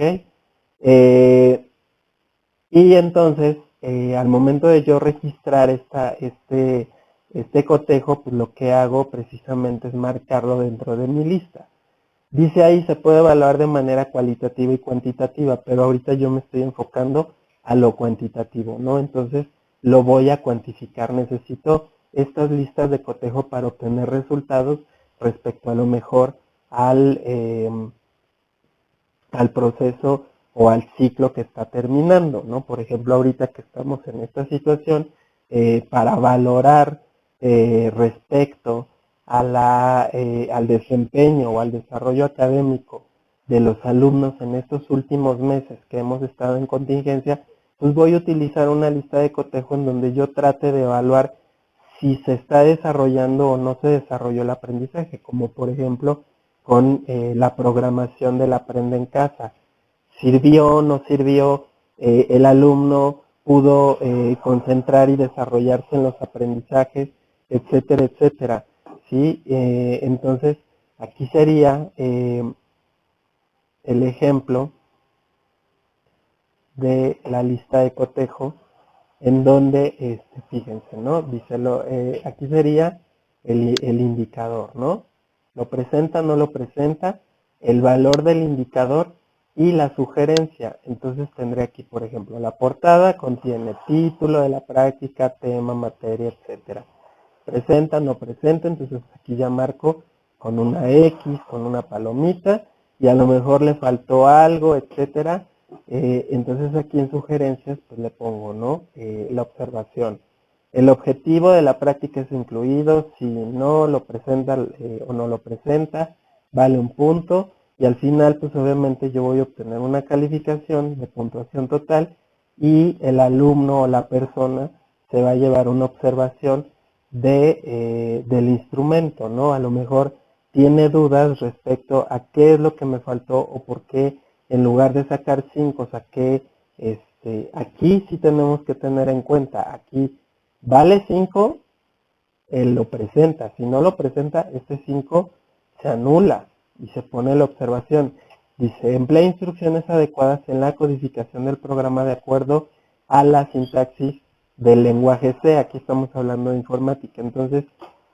S1: Y entonces, al momento de yo registrar este cotejo, pues lo que hago precisamente es marcarlo dentro de mi lista. Dice ahí, se puede evaluar de manera cualitativa y cuantitativa, pero ahorita yo me estoy enfocando a lo cuantitativo, ¿no? Entonces, lo voy a cuantificar. Necesito estas listas de cotejo para obtener resultados respecto a lo mejor al proceso o al ciclo que está terminando, ¿no? Por ejemplo, ahorita que estamos en esta situación, para valorar respecto a al desempeño o al desarrollo académico de los alumnos en estos últimos meses que hemos estado en contingencia, pues voy a utilizar una lista de cotejo en donde yo trate de evaluar si se está desarrollando o no se desarrolló el aprendizaje, como por ejemplo con la programación del Aprende en Casa. ¿Sirvió o no sirvió? ¿El alumno pudo concentrar y desarrollarse en los aprendizajes? Etcétera, etcétera. ¿Sí? Entonces, aquí sería el ejemplo de la lista de cotejo en donde, fíjense, ¿no? Aquí sería el indicador, ¿no? Lo presenta, no lo presenta, el valor del indicador y la sugerencia. Entonces tendré aquí, por ejemplo, la portada contiene título de la práctica, tema, materia, etcétera. Presenta, no presenta, entonces aquí ya marco con una X, con una palomita, y a lo mejor le faltó algo, etcétera. Entonces aquí en sugerencias pues le pongo, ¿no? La observación. El objetivo de la práctica es incluido, si no lo presenta o no lo presenta, vale un punto, y al final pues obviamente yo voy a obtener una calificación de puntuación total y el alumno o la persona se va a llevar una observación del instrumento, ¿no? A lo mejor tiene dudas respecto a qué es lo que me faltó o por qué en lugar de sacar 5 saqué, aquí sí tenemos que tener en cuenta, aquí vale 5, él lo presenta, si no lo presenta, este 5 se anula y se pone la observación. Dice, emplea instrucciones adecuadas en la codificación del programa de acuerdo a la sintaxis del lenguaje C. Aquí estamos hablando de informática. Entonces,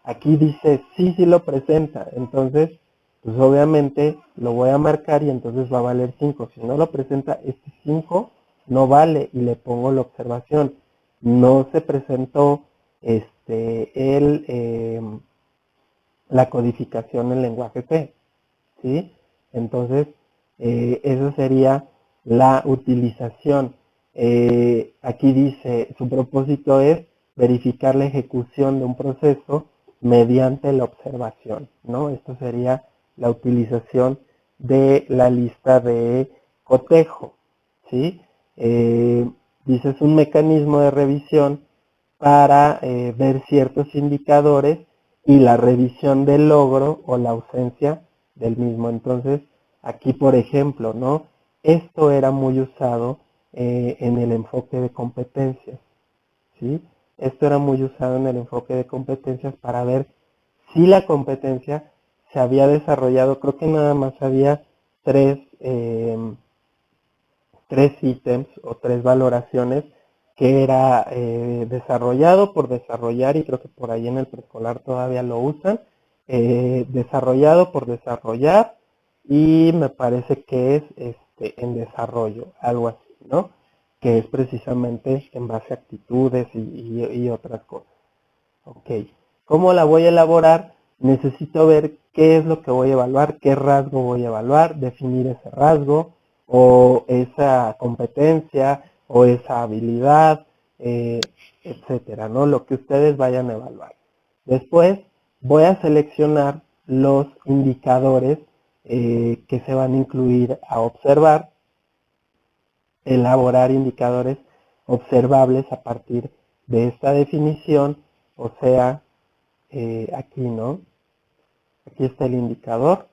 S1: aquí dice, sí, sí lo presenta. Entonces, pues obviamente lo voy a marcar y entonces va a valer 5. Si no lo presenta, este 5 no vale y le pongo la observación. No se presentó la codificación en lenguaje C, ¿sí? Entonces, eso sería la utilización. Aquí dice, su propósito es verificar la ejecución de un proceso mediante la observación, ¿no? Esto sería la utilización de la lista de cotejo, ¿sí? Dice, es un mecanismo de revisión para ver ciertos indicadores y la revisión del logro o la ausencia del mismo. Entonces, aquí por ejemplo, ¿no? Esto era muy usado en el enfoque de competencias, ¿sí? Esto era muy usado en el enfoque de competencias para ver si la competencia se había desarrollado. Creo que nada más había tres ítems o tres valoraciones que era desarrollado por desarrollar, y creo que por ahí en el preescolar todavía lo usan, desarrollado por desarrollar, y me parece que es en desarrollo, algo así, ¿no? Que es precisamente en base a actitudes y otras cosas. Ok, ¿cómo la voy a elaborar? Necesito ver qué es lo que voy a evaluar, qué rasgo voy a evaluar, definir ese rasgo o esa competencia o esa habilidad, etcétera, ¿no? Lo que ustedes vayan a evaluar. Después voy a seleccionar los indicadores que se van a incluir a observar, elaborar indicadores observables a partir de esta definición, o sea, aquí, ¿no? Aquí está el indicador,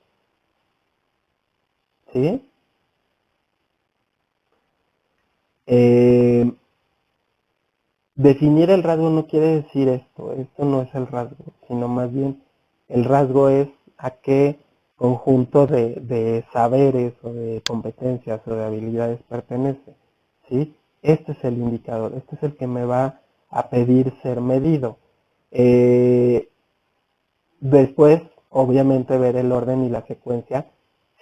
S1: ¿sí? definir el rasgo no quiere decir esto no es el rasgo, sino más bien el rasgo es a qué conjunto de saberes o de competencias o de habilidades pertenece, ¿sí? Este es el indicador, este es el que me va a pedir ser medido. Después, obviamente, ver el orden y la secuencia,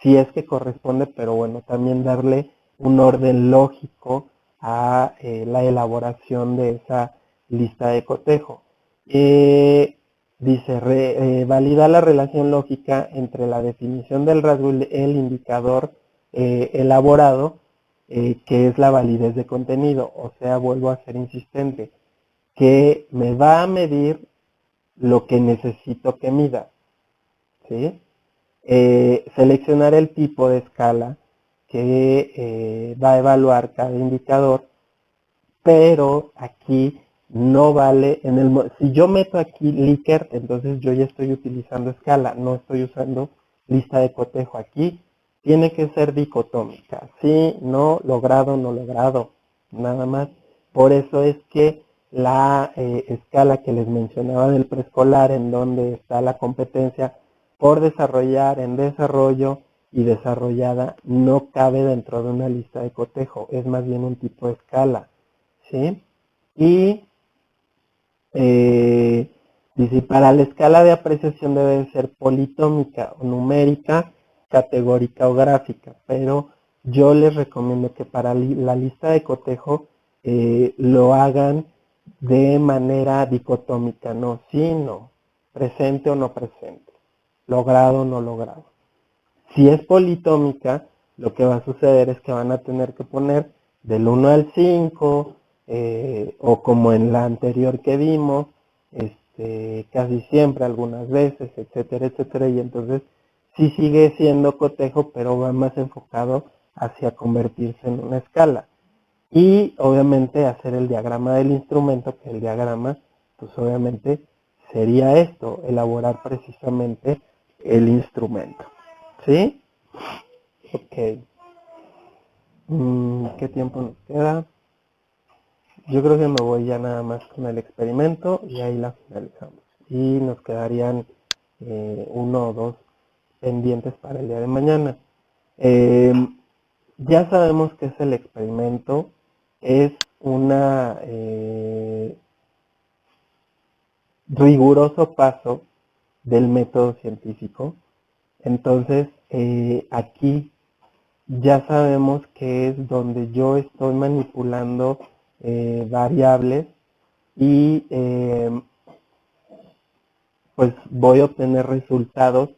S1: si es que corresponde, pero bueno, también darle un orden lógico a la elaboración de esa lista de cotejo. Dice, valida la relación lógica entre la definición del rasgo y el indicador elaborado, que es la validez de contenido. O sea, vuelvo a ser insistente, que me va a medir lo que necesito que mida, ¿sí? Seleccionar el tipo de escala que va a evaluar cada indicador, pero aquí no vale, si yo meto aquí Likert, entonces yo ya estoy utilizando escala, no estoy usando lista de cotejo. Aquí tiene que ser dicotómica, sí, no, logrado, no logrado, nada más. Por eso es que la escala que les mencionaba del preescolar, en donde está la competencia por desarrollar, en desarrollo y desarrollada, no cabe dentro de una lista de cotejo, es más bien un tipo de escala, ¿sí? Y dice, para la escala de apreciación debe ser politómica o numérica, categórica o gráfica, pero yo les recomiendo que para la lista de cotejo lo hagan de manera dicotómica, no, sí, no, presente o no presente, logrado o no logrado. Si es politómica, lo que va a suceder es que van a tener que poner del 1 al 5, o como en la anterior que vimos, casi siempre, algunas veces, etcétera, etcétera, y entonces sí sigue siendo cotejo, pero va más enfocado hacia convertirse en una escala. Y obviamente hacer el diagrama del instrumento, que el diagrama, pues obviamente sería esto, elaborar precisamente el instrumento. ¿Sí? Ok. ¿Qué tiempo nos queda? Yo creo que me voy ya nada más con el experimento y ahí la finalizamos. Y nos quedarían uno o dos pendientes para el día de mañana. Ya sabemos que es el experimento. Es una riguroso paso del método científico. Entonces, aquí ya sabemos que es donde yo estoy manipulando variables y pues voy a obtener resultados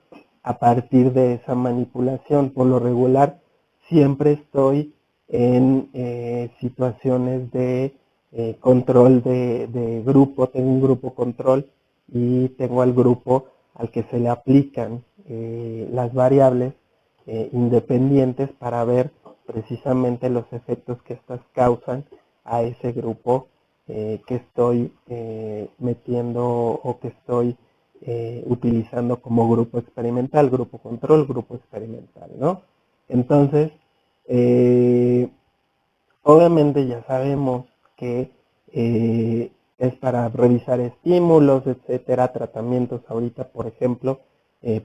S1: a partir de esa manipulación. Por lo regular, siempre estoy en situaciones de control de grupo. Tengo un grupo control y tengo al grupo al que se le aplican las variables independientes para ver precisamente los efectos que estas causan a ese grupo que estoy metiendo o que estoy utilizando como grupo experimental, grupo control, grupo experimental, ¿no? Entonces, obviamente ya sabemos que es para revisar estímulos, etcétera, tratamientos ahorita, por ejemplo,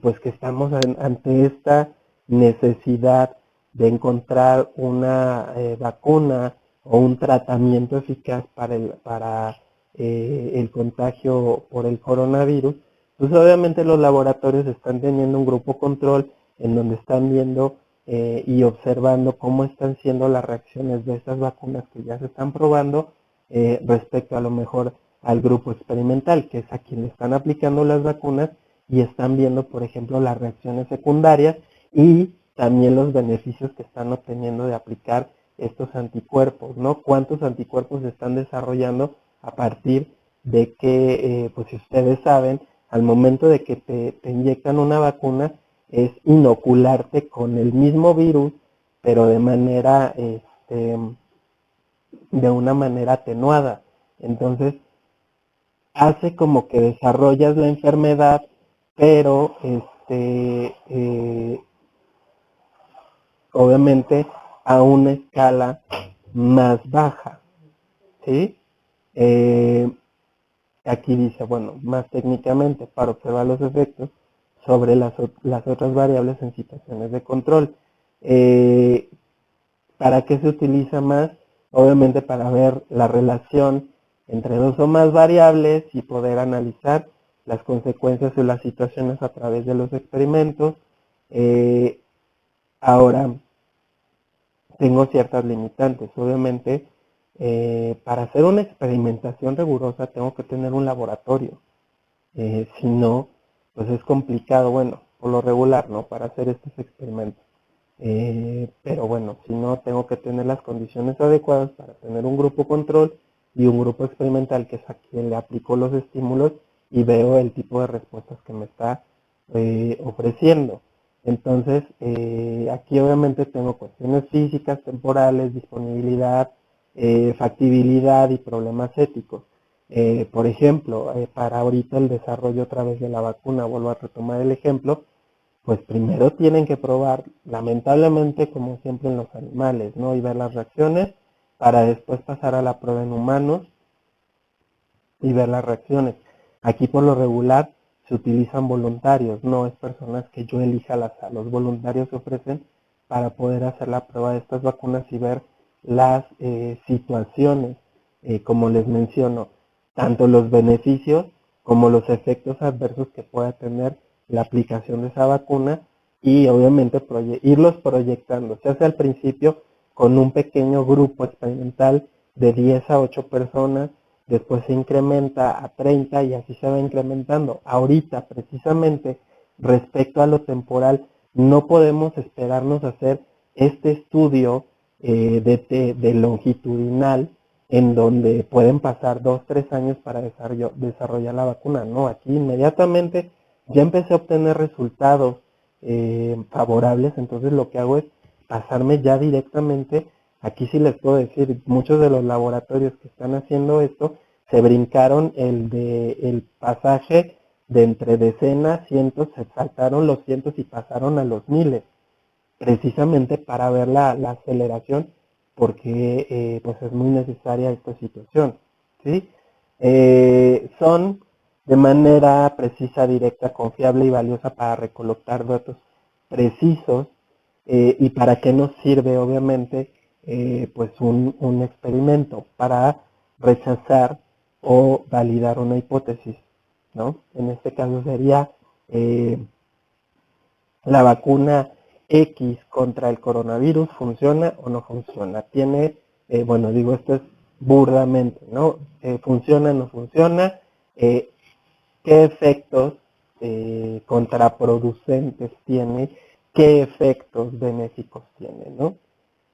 S1: pues que estamos ante esta necesidad de encontrar una vacuna o un tratamiento eficaz para el contagio por el coronavirus. Pues obviamente los laboratorios están teniendo un grupo control en donde están viendo y observando cómo están siendo las reacciones de estas vacunas que ya se están probando respecto a lo mejor al grupo experimental, que es a quien le están aplicando las vacunas, y están viendo, por ejemplo, las reacciones secundarias y también los beneficios que están obteniendo de aplicar estos anticuerpos, ¿no? ¿Cuántos anticuerpos se están desarrollando a partir de que, pues si ustedes saben, al momento de que te inyectan una vacuna, es inocularte con el mismo virus, pero de manera, de una manera atenuada. Entonces, hace como que desarrollas la enfermedad, pero obviamente a una escala más baja, ¿sí? Aquí dice, bueno, más técnicamente, para observar los efectos sobre las otras variables en situaciones de control. ¿Para qué se utiliza más? Obviamente para ver la relación entre dos o más variables y poder analizar las consecuencias o las situaciones a través de los experimentos. Ahora, tengo ciertas limitantes. Obviamente, para hacer una experimentación rigurosa tengo que tener un laboratorio. Si no, pues es complicado, bueno, por lo regular, ¿no? Para hacer estos experimentos. Pero bueno, si no, tengo que tener las condiciones adecuadas para tener un grupo control y un grupo experimental, que es a quien le aplico los estímulos y veo el tipo de respuestas que me está ofreciendo. Entonces, aquí obviamente tengo cuestiones físicas, temporales, disponibilidad, factibilidad y problemas éticos. Por ejemplo, para ahorita el desarrollo a través de la vacuna, vuelvo a retomar el ejemplo, pues primero tienen que probar, lamentablemente, como siempre en los animales, ¿no? Y ver las reacciones para después pasar a la prueba en humanos y ver las reacciones. Aquí por lo regular se utilizan voluntarios, no es personas que yo elija al azar. Los voluntarios se ofrecen para poder hacer la prueba de estas vacunas y ver las situaciones, como les menciono, tanto los beneficios como los efectos adversos que pueda tener la aplicación de esa vacuna y obviamente irlos proyectando, se hace al principio con un pequeño grupo experimental de 10 a 8 personas, después se incrementa a 30 y así se va incrementando. Ahorita, precisamente, respecto a lo temporal, no podemos esperarnos a hacer este estudio de longitudinal en donde pueden pasar 2, 3 años para desarrollar la vacuna. No, aquí inmediatamente ya empecé a obtener resultados favorables, entonces lo que hago es pasarme ya directamente. Aquí sí les puedo decir, muchos de los laboratorios que están haciendo esto se brincaron el pasaje de entre decenas, cientos, se saltaron los cientos y pasaron a los miles, precisamente para ver la aceleración, porque pues es muy necesaria esta situación, ¿sí? Son de manera precisa, directa, confiable y valiosa para recolectar datos precisos. ¿Y para qué nos sirve? Obviamente, pues un experimento para rechazar o validar una hipótesis, ¿no? En este caso sería la vacuna X contra el coronavirus, ¿funciona o no funciona? Tiene, bueno, digo, esto es burdamente, ¿no? ¿Funciona o no funciona? ¿Qué efectos contraproducentes tiene? ¿Qué efectos benéficos tiene, no?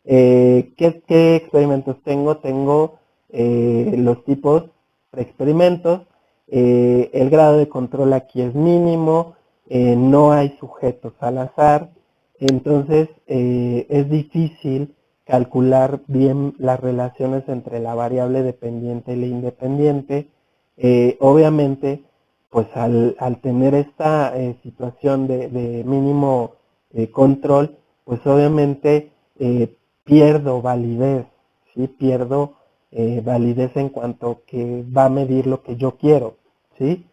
S1: ¿Qué experimentos tengo? Tengo los tipos de experimentos. El grado de control aquí es mínimo. No hay sujetos al azar. Entonces es difícil calcular bien las relaciones entre la variable dependiente y la independiente. Obviamente, pues al tener esta situación de mínimo control, pues obviamente pierdo validez, ¿sí? Pierdo validez en cuanto que va a medir lo que yo quiero, ¿sí?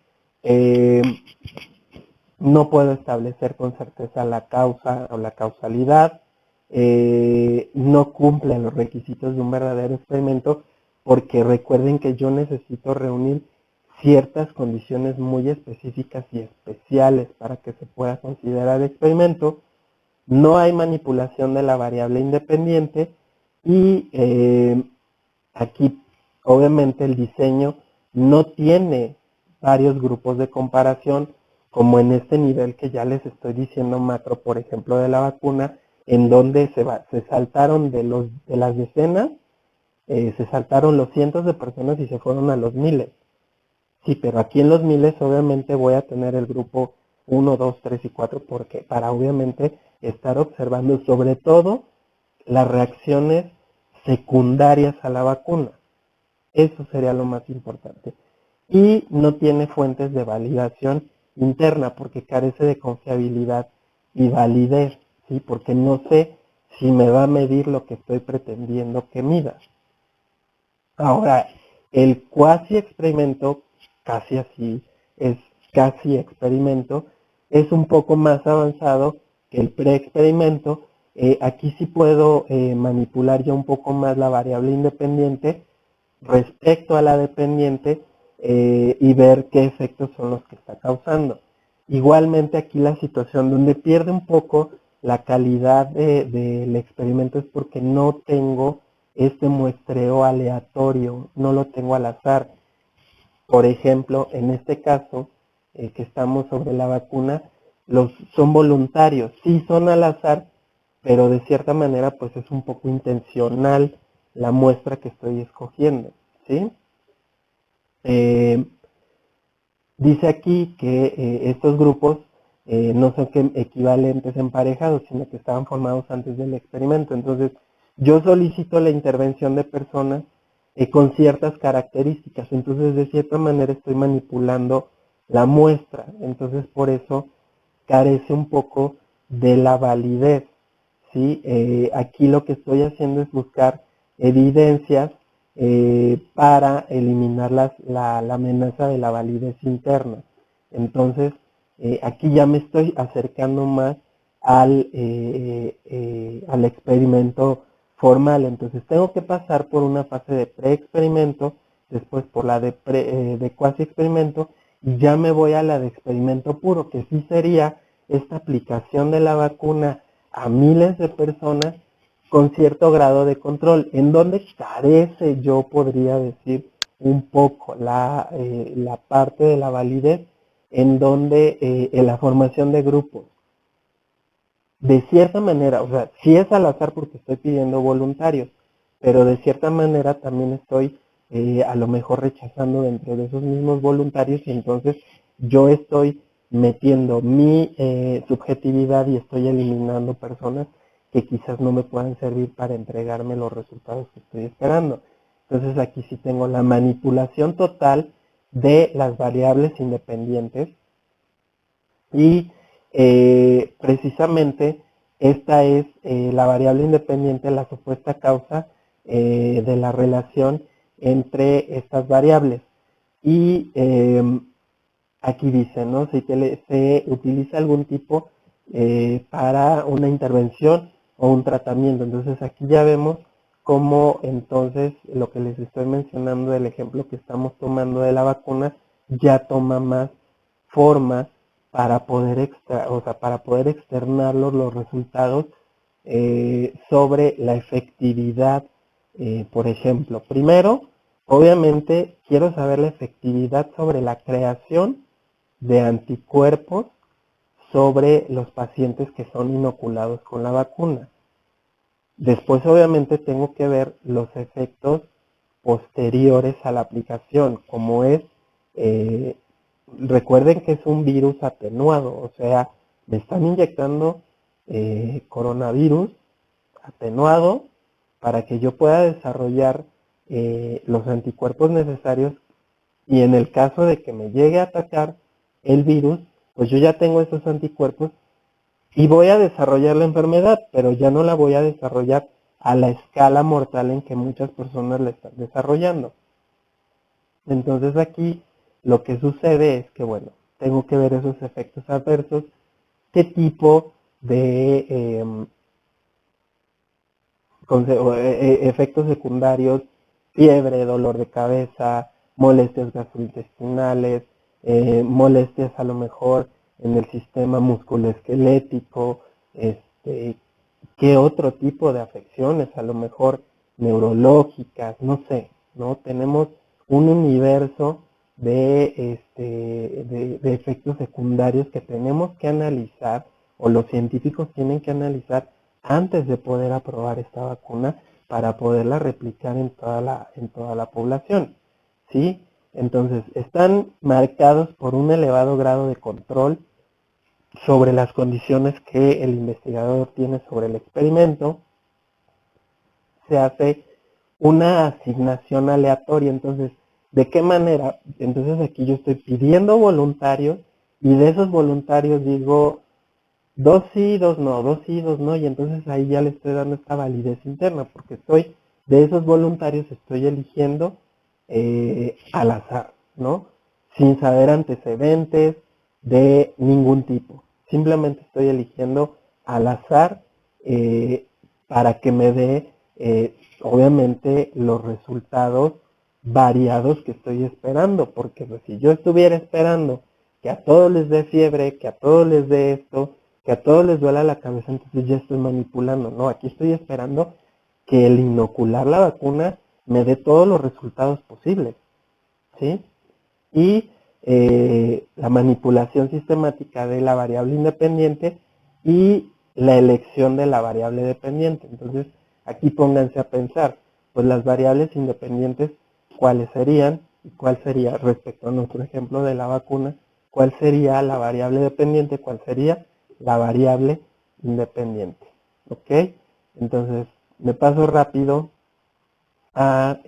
S1: No puedo establecer con certeza la causa o la causalidad, no cumple los requisitos de un verdadero experimento, porque recuerden que yo necesito reunir ciertas condiciones muy específicas y especiales para que se pueda considerar experimento. No hay manipulación de la variable independiente y aquí obviamente el diseño no tiene varios grupos de comparación, como en este nivel que ya les estoy diciendo macro, por ejemplo, de la vacuna, en donde se saltaron de las decenas, se saltaron los cientos de personas y se fueron a los miles. Sí, pero aquí en los miles obviamente voy a tener el grupo 1, 2, 3 y 4, porque para obviamente estar observando sobre todo las reacciones secundarias a la vacuna. Eso sería lo más importante. Y no tiene fuentes de validación interna porque carece de confiabilidad y validez, ¿sí? Porque no sé si me va a medir lo que estoy pretendiendo que mida. Ahora, El cuasi experimento, casi así, es casi experimento, es un poco más avanzado que el pre-experimento. Aquí sí puedo manipular ya un poco más la variable independiente respecto a la dependiente y ver qué efectos son los que está causando. Igualmente aquí la situación donde pierde un poco la calidad del experimento es porque no tengo este muestreo aleatorio, no lo tengo al azar. Por ejemplo, en este caso que estamos sobre la vacuna, son voluntarios, sí son al azar, pero de cierta manera pues es un poco intencional la muestra que estoy escogiendo, ¿sí? Dice aquí que estos grupos no son equivalentes emparejados, sino que estaban formados antes del experimento. Entonces, yo solicito la intervención de personas con ciertas características. Entonces, de cierta manera estoy manipulando la muestra. Entonces, por eso carece un poco de la validez. ¿Sí? Aquí lo que estoy haciendo es buscar evidencias para eliminar la amenaza de la validez interna. Entonces, aquí ya me estoy acercando más al experimento formal. Entonces, tengo que pasar por una fase de pre-experimento, después por la de cuasi-experimento, y ya me voy a la de experimento puro, que sí sería esta aplicación de la vacuna a miles de personas con cierto grado de control, en donde carece, yo podría decir, un poco la parte de la validez, en donde en la formación de grupos, de cierta manera, o sea, sí es al azar porque estoy pidiendo voluntarios, pero de cierta manera también estoy a lo mejor rechazando dentro de esos mismos voluntarios y entonces yo estoy metiendo mi subjetividad y estoy eliminando personas que quizás no me puedan servir para entregarme los resultados que estoy esperando. Entonces aquí sí tengo la manipulación total de las variables independientes y precisamente esta es la variable independiente, la supuesta causa de la relación entre estas variables. Y aquí dice, ¿no? Se utiliza algún tipo para una intervención o un tratamiento. Entonces aquí ya vemos cómo entonces lo que les estoy mencionando del ejemplo que estamos tomando de la vacuna ya toma más forma para poder para poder externarlos los resultados sobre la efectividad. Por ejemplo, primero, obviamente quiero saber la efectividad sobre la creación de anticuerpos sobre los pacientes que son inoculados con la vacuna. Después, obviamente, tengo que ver los efectos posteriores a la aplicación, como es, recuerden que es un virus atenuado, o sea, me están inyectando coronavirus atenuado para que yo pueda desarrollar los anticuerpos necesarios y en el caso de que me llegue a atacar el virus, pues yo ya tengo esos anticuerpos y voy a desarrollar la enfermedad, pero ya no la voy a desarrollar a la escala mortal en que muchas personas la están desarrollando. Entonces aquí lo que sucede es que, bueno, tengo que ver esos efectos adversos, qué tipo de efectos secundarios, fiebre, dolor de cabeza, molestias gastrointestinales, molestias a lo mejor en el sistema musculoesquelético, qué otro tipo de afecciones, a lo mejor neurológicas, no sé, ¿no? Tenemos un universo de efectos secundarios que tenemos que analizar o los científicos tienen que analizar antes de poder aprobar esta vacuna para poderla replicar en toda la población, ¿sí? Entonces, están marcados por un elevado grado de control sobre las condiciones que el investigador tiene sobre el experimento. Se hace una asignación aleatoria, entonces, ¿de qué manera? Entonces aquí yo estoy pidiendo voluntarios y de esos voluntarios digo, 2 sí, 2 no, 2 sí, 2 no, y entonces ahí ya le estoy dando esta validez interna, porque de esos voluntarios estoy eligiendo al azar, ¿no? Sin saber antecedentes de ningún tipo. Simplemente estoy eligiendo al azar para que me dé, obviamente, los resultados variados que estoy esperando, porque pues, si yo estuviera esperando que a todos les dé fiebre, que a todos les dé esto, que a todos les duela la cabeza, entonces ya estoy manipulando. No, aquí estoy esperando que el inocular la vacuna me dé todos los resultados posibles, ¿sí? Y la manipulación sistemática de la variable independiente y la elección de la variable dependiente. Entonces, aquí pónganse a pensar, pues las variables independientes, ¿cuáles serían? ¿Y cuál sería, respecto a nuestro ejemplo de la vacuna, cuál sería la variable dependiente? ¿Cuál sería la variable independiente? ¿Ok? Entonces, me paso rápido a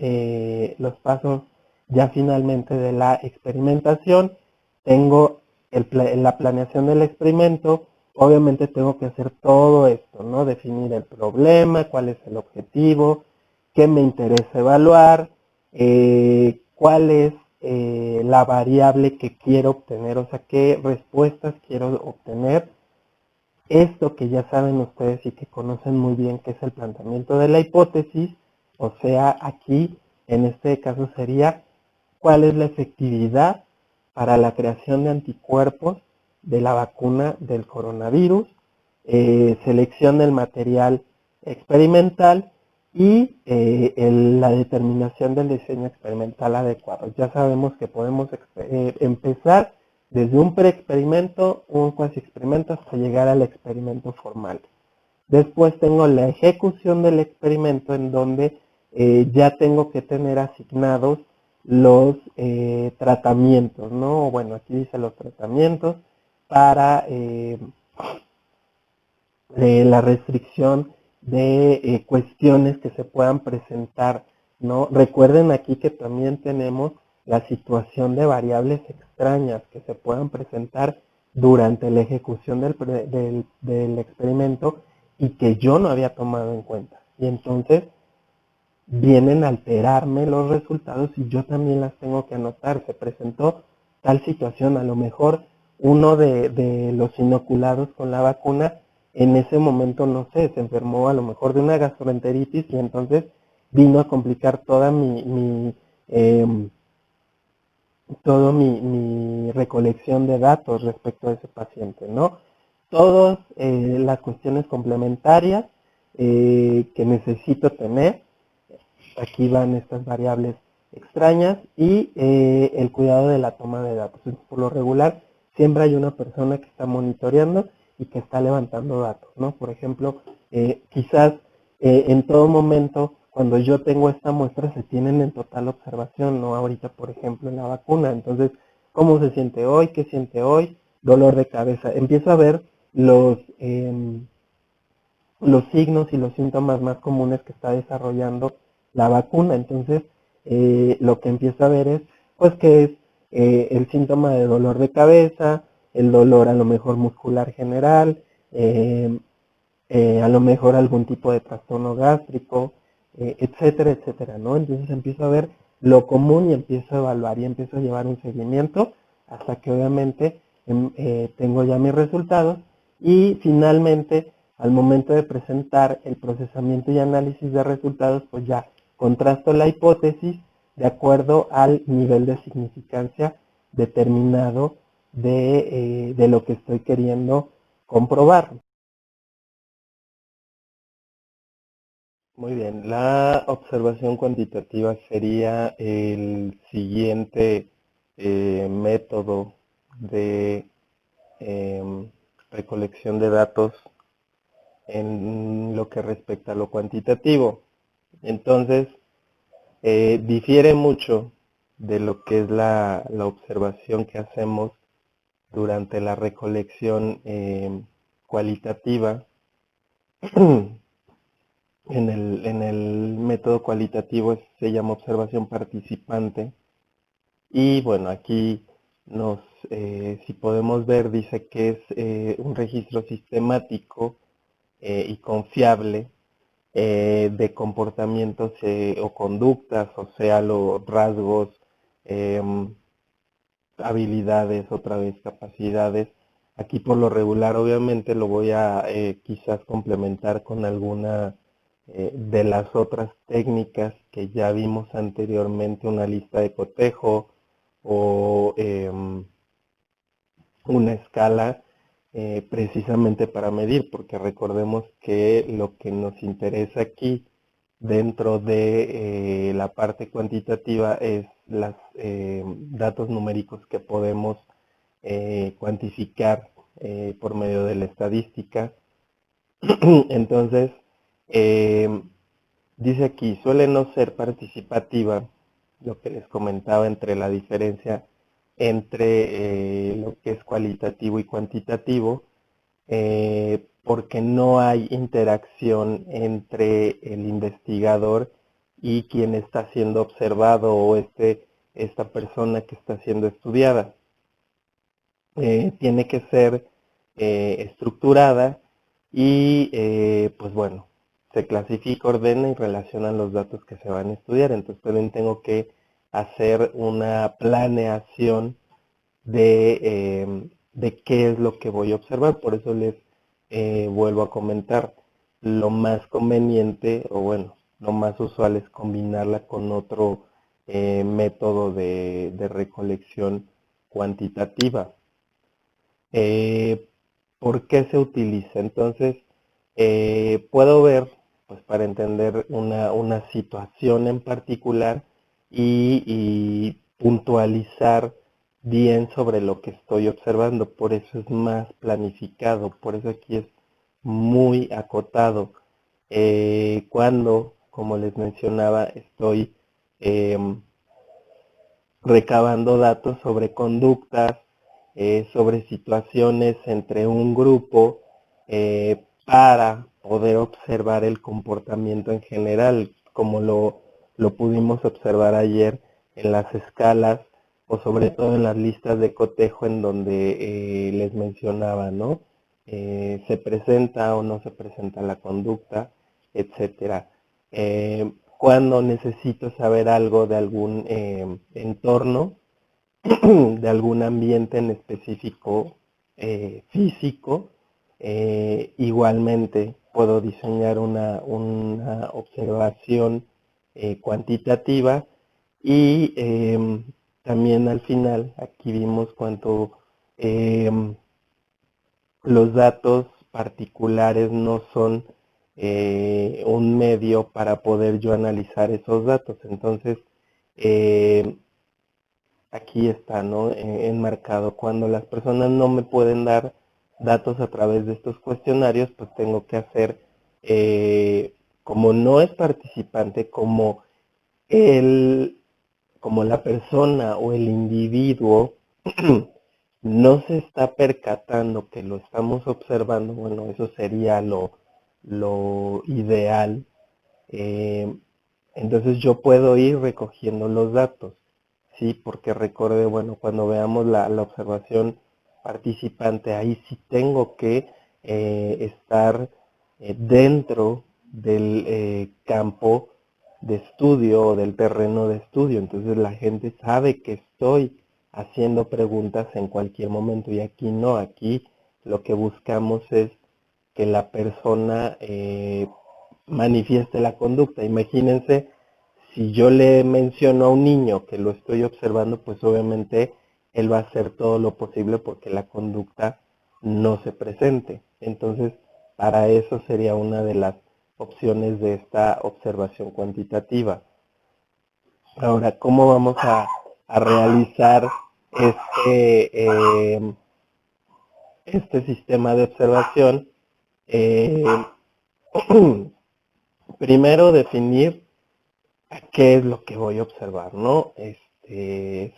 S1: los pasos ya finalmente de la experimentación. Tengo la planeación del experimento. Obviamente tengo que hacer todo esto, ¿no? Definir el problema, cuál es el objetivo, qué me interesa evaluar, cuál es la variable que quiero obtener, o sea, qué respuestas quiero obtener. Esto que ya saben ustedes y que conocen muy bien, que es el planteamiento de la hipótesis, o sea, aquí en este caso sería cuál es la efectividad para la creación de anticuerpos de la vacuna del coronavirus, selección del material experimental y la determinación del diseño experimental adecuado. Ya sabemos que podemos empezar desde un preexperimento, un cuasi experimento, hasta llegar al experimento formal. Después tengo la ejecución del experimento, en donde ya tengo que tener asignados los tratamientos, ¿no? Bueno, aquí dice los tratamientos para la restricción de cuestiones que se puedan presentar, ¿no? Recuerden aquí que también tenemos la situación de variables extrañas que se puedan presentar durante la ejecución del experimento y que yo no había tomado en cuenta. Y entonces vienen a alterarme los resultados y yo también las tengo que anotar. Se presentó tal situación, a lo mejor uno de los inoculados con la vacuna en ese momento, no sé, se enfermó a lo mejor de una gastroenteritis y entonces vino a complicar toda mi recolección de datos respecto a ese paciente, ¿no? Todas las cuestiones complementarias que necesito tener, aquí van estas variables extrañas y el cuidado de la toma de datos. Entonces, por lo regular, siempre hay una persona que está monitoreando y que está levantando datos, ¿no? Por ejemplo, quizás en todo momento, cuando yo tengo esta muestra, se tienen en total observación, ¿no? Ahorita, por ejemplo, en la vacuna. Entonces, ¿cómo se siente hoy? ¿Qué siente hoy? Dolor de cabeza. Empiezo a ver los signos y los síntomas más comunes que está desarrollando la vacuna. Entonces, lo que empiezo a ver es, pues, que es el síntoma de dolor de cabeza, el dolor a lo mejor muscular general, a lo mejor algún tipo de trastorno gástrico, etcétera, etcétera, ¿no? Entonces empiezo a ver lo común y empiezo a evaluar y empiezo a llevar un seguimiento hasta que obviamente tengo ya mis resultados y finalmente al momento de presentar el procesamiento y análisis de resultados, pues ya contrasto la hipótesis de acuerdo al nivel de significancia determinado de lo que estoy queriendo comprobar. Muy bien, la observación cuantitativa sería el siguiente método de recolección de datos en lo que respecta a lo cuantitativo. Entonces, difiere mucho de lo que es la observación que hacemos durante la recolección cualitativa. En el método cualitativo se llama observación participante. Y bueno, aquí si podemos ver, dice que es un registro sistemático y confiable de comportamientos o conductas, o sea, los rasgos, habilidades, otra vez capacidades. Aquí por lo regular obviamente lo voy a quizás complementar con alguna de las otras técnicas que ya vimos anteriormente, una lista de cotejo o una escala precisamente para medir, porque recordemos que lo que nos interesa aquí dentro de la parte cuantitativa es los datos numéricos que podemos cuantificar por medio de la estadística. Entonces, dice aquí, suele no ser participativa, lo que les comentaba entre la diferencia entre lo que es cualitativo y cuantitativo, porque no hay interacción entre el investigador y quien está siendo observado o esta persona que está siendo estudiada. Tiene que ser estructurada y pues bueno, se clasifica, ordena y relaciona los datos que se van a estudiar. Entonces también tengo que hacer una planeación de qué es lo que voy a observar. Por eso les vuelvo a comentar, lo más conveniente, o bueno, lo más usual es combinarla con otro método de recolección cuantitativa. ¿Por qué se utiliza? Entonces, puedo ver, pues para entender una situación en particular y puntualizar bien sobre lo que estoy observando. Por eso es más planificado, por eso aquí es muy acotado. Cuando, como les mencionaba, estoy recabando datos sobre conductas, sobre situaciones entre un grupo, para poder observar el comportamiento en general, como lo pudimos observar ayer en las escalas, o sobre todo en las listas de cotejo en donde les mencionaba, ¿no? Se presenta o no se presenta la conducta, etcétera. Cuando necesito saber algo de algún entorno, de algún ambiente en específico físico, igualmente puedo diseñar una observación cuantitativa y también al final aquí vimos cuánto los datos particulares no son un medio para poder yo analizar esos datos. Entonces, aquí está, ¿no? Enmarcado. Cuando las personas no me pueden dar datos a través de estos cuestionarios, pues tengo que hacer, como no es participante, el, como la persona o el individuo no se está percatando que lo estamos observando, bueno, eso sería lo ideal. Entonces yo puedo ir recogiendo los datos, sí, porque recuerde, bueno, cuando veamos la observación participante, ahí sí tengo que estar dentro del campo de estudio o del terreno de estudio. Entonces la gente sabe que estoy haciendo preguntas en cualquier momento, y aquí no, aquí lo que buscamos es que la persona manifieste la conducta. Imagínense, si yo le menciono a un niño que lo estoy observando, pues obviamente él va a hacer todo lo posible porque la conducta no se presente. Entonces, para eso sería una de las opciones de esta observación cuantitativa. Ahora, ¿cómo vamos a realizar este sistema de observación? Primero definir qué es lo que voy a observar, ¿no?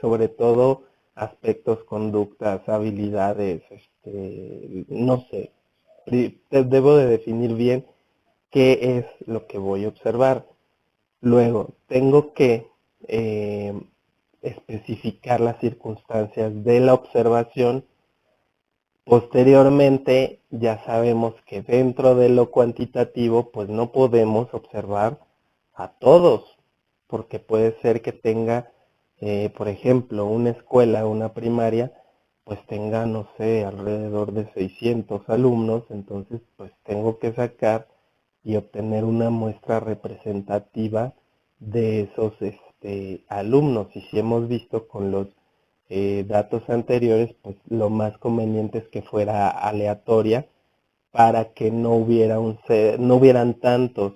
S1: Sobre todo aspectos, conductas, habilidades, no sé. Debo de definir bien qué es lo que voy a observar. Luego, tengo que especificar las circunstancias de la observación Posteriormente, ya sabemos que dentro de lo cuantitativo, pues no podemos observar a todos, porque puede ser que tenga, por ejemplo, una escuela, una primaria, pues tenga, no sé, alrededor de 600 alumnos, entonces pues tengo que sacar y obtener una muestra representativa de esos alumnos. Y si hemos visto con los datos anteriores, pues lo más conveniente es que fuera aleatoria para que no hubieran tantos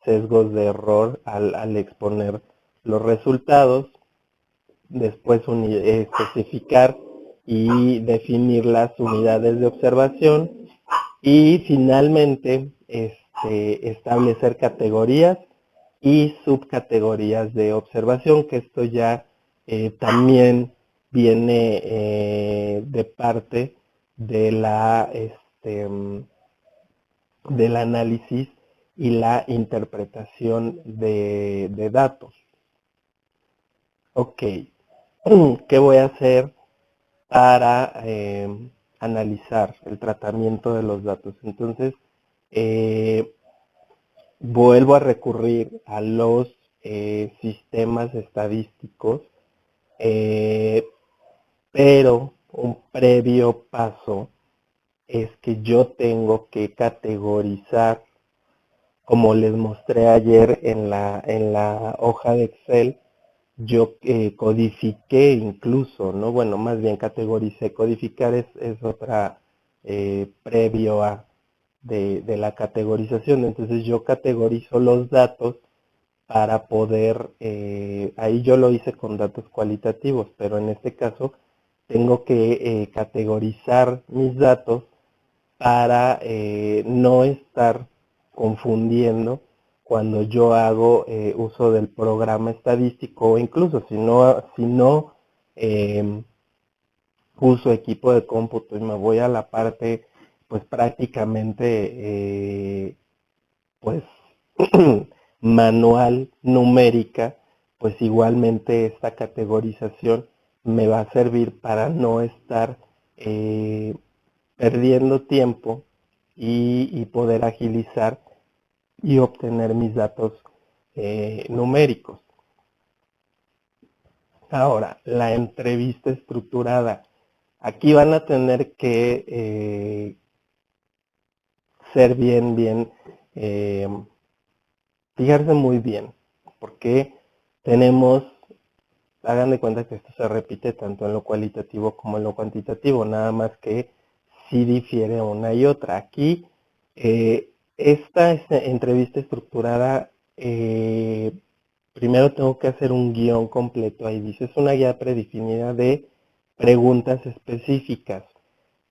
S1: sesgos de error al exponer los resultados, después especificar y definir las unidades de observación y finalmente establecer categorías y subcategorías de observación, que esto ya también viene de parte de del análisis y la interpretación de datos. Ok, ¿qué voy a hacer para analizar el tratamiento de los datos? Entonces, vuelvo a recurrir a los sistemas estadísticos, pero un previo paso es que yo tengo que categorizar, como les mostré ayer en la hoja de Excel. Yo codifiqué incluso, ¿no? Bueno, más bien categoricé. Codificar es otra previo a de la categorización. Entonces yo categorizo los datos para poder, ahí yo lo hice con datos cualitativos, pero en este caso tengo que categorizar mis datos para no estar confundiendo cuando yo hago uso del programa estadístico, o incluso si no uso equipo de cómputo y me voy a la parte pues prácticamente pues manual, numérica, pues igualmente esta categorización me va a servir para no estar perdiendo tiempo y poder agilizar y obtener mis datos numéricos. Ahora, la entrevista estructurada. Aquí van a tener que ser bien, fijarse muy bien, porque tenemos, hagan de cuenta que esto se repite tanto en lo cualitativo como en lo cuantitativo, nada más que sí difiere una y otra. Aquí, esta entrevista estructurada, primero tengo que hacer un guión completo. Ahí dice, es una guía predefinida de preguntas específicas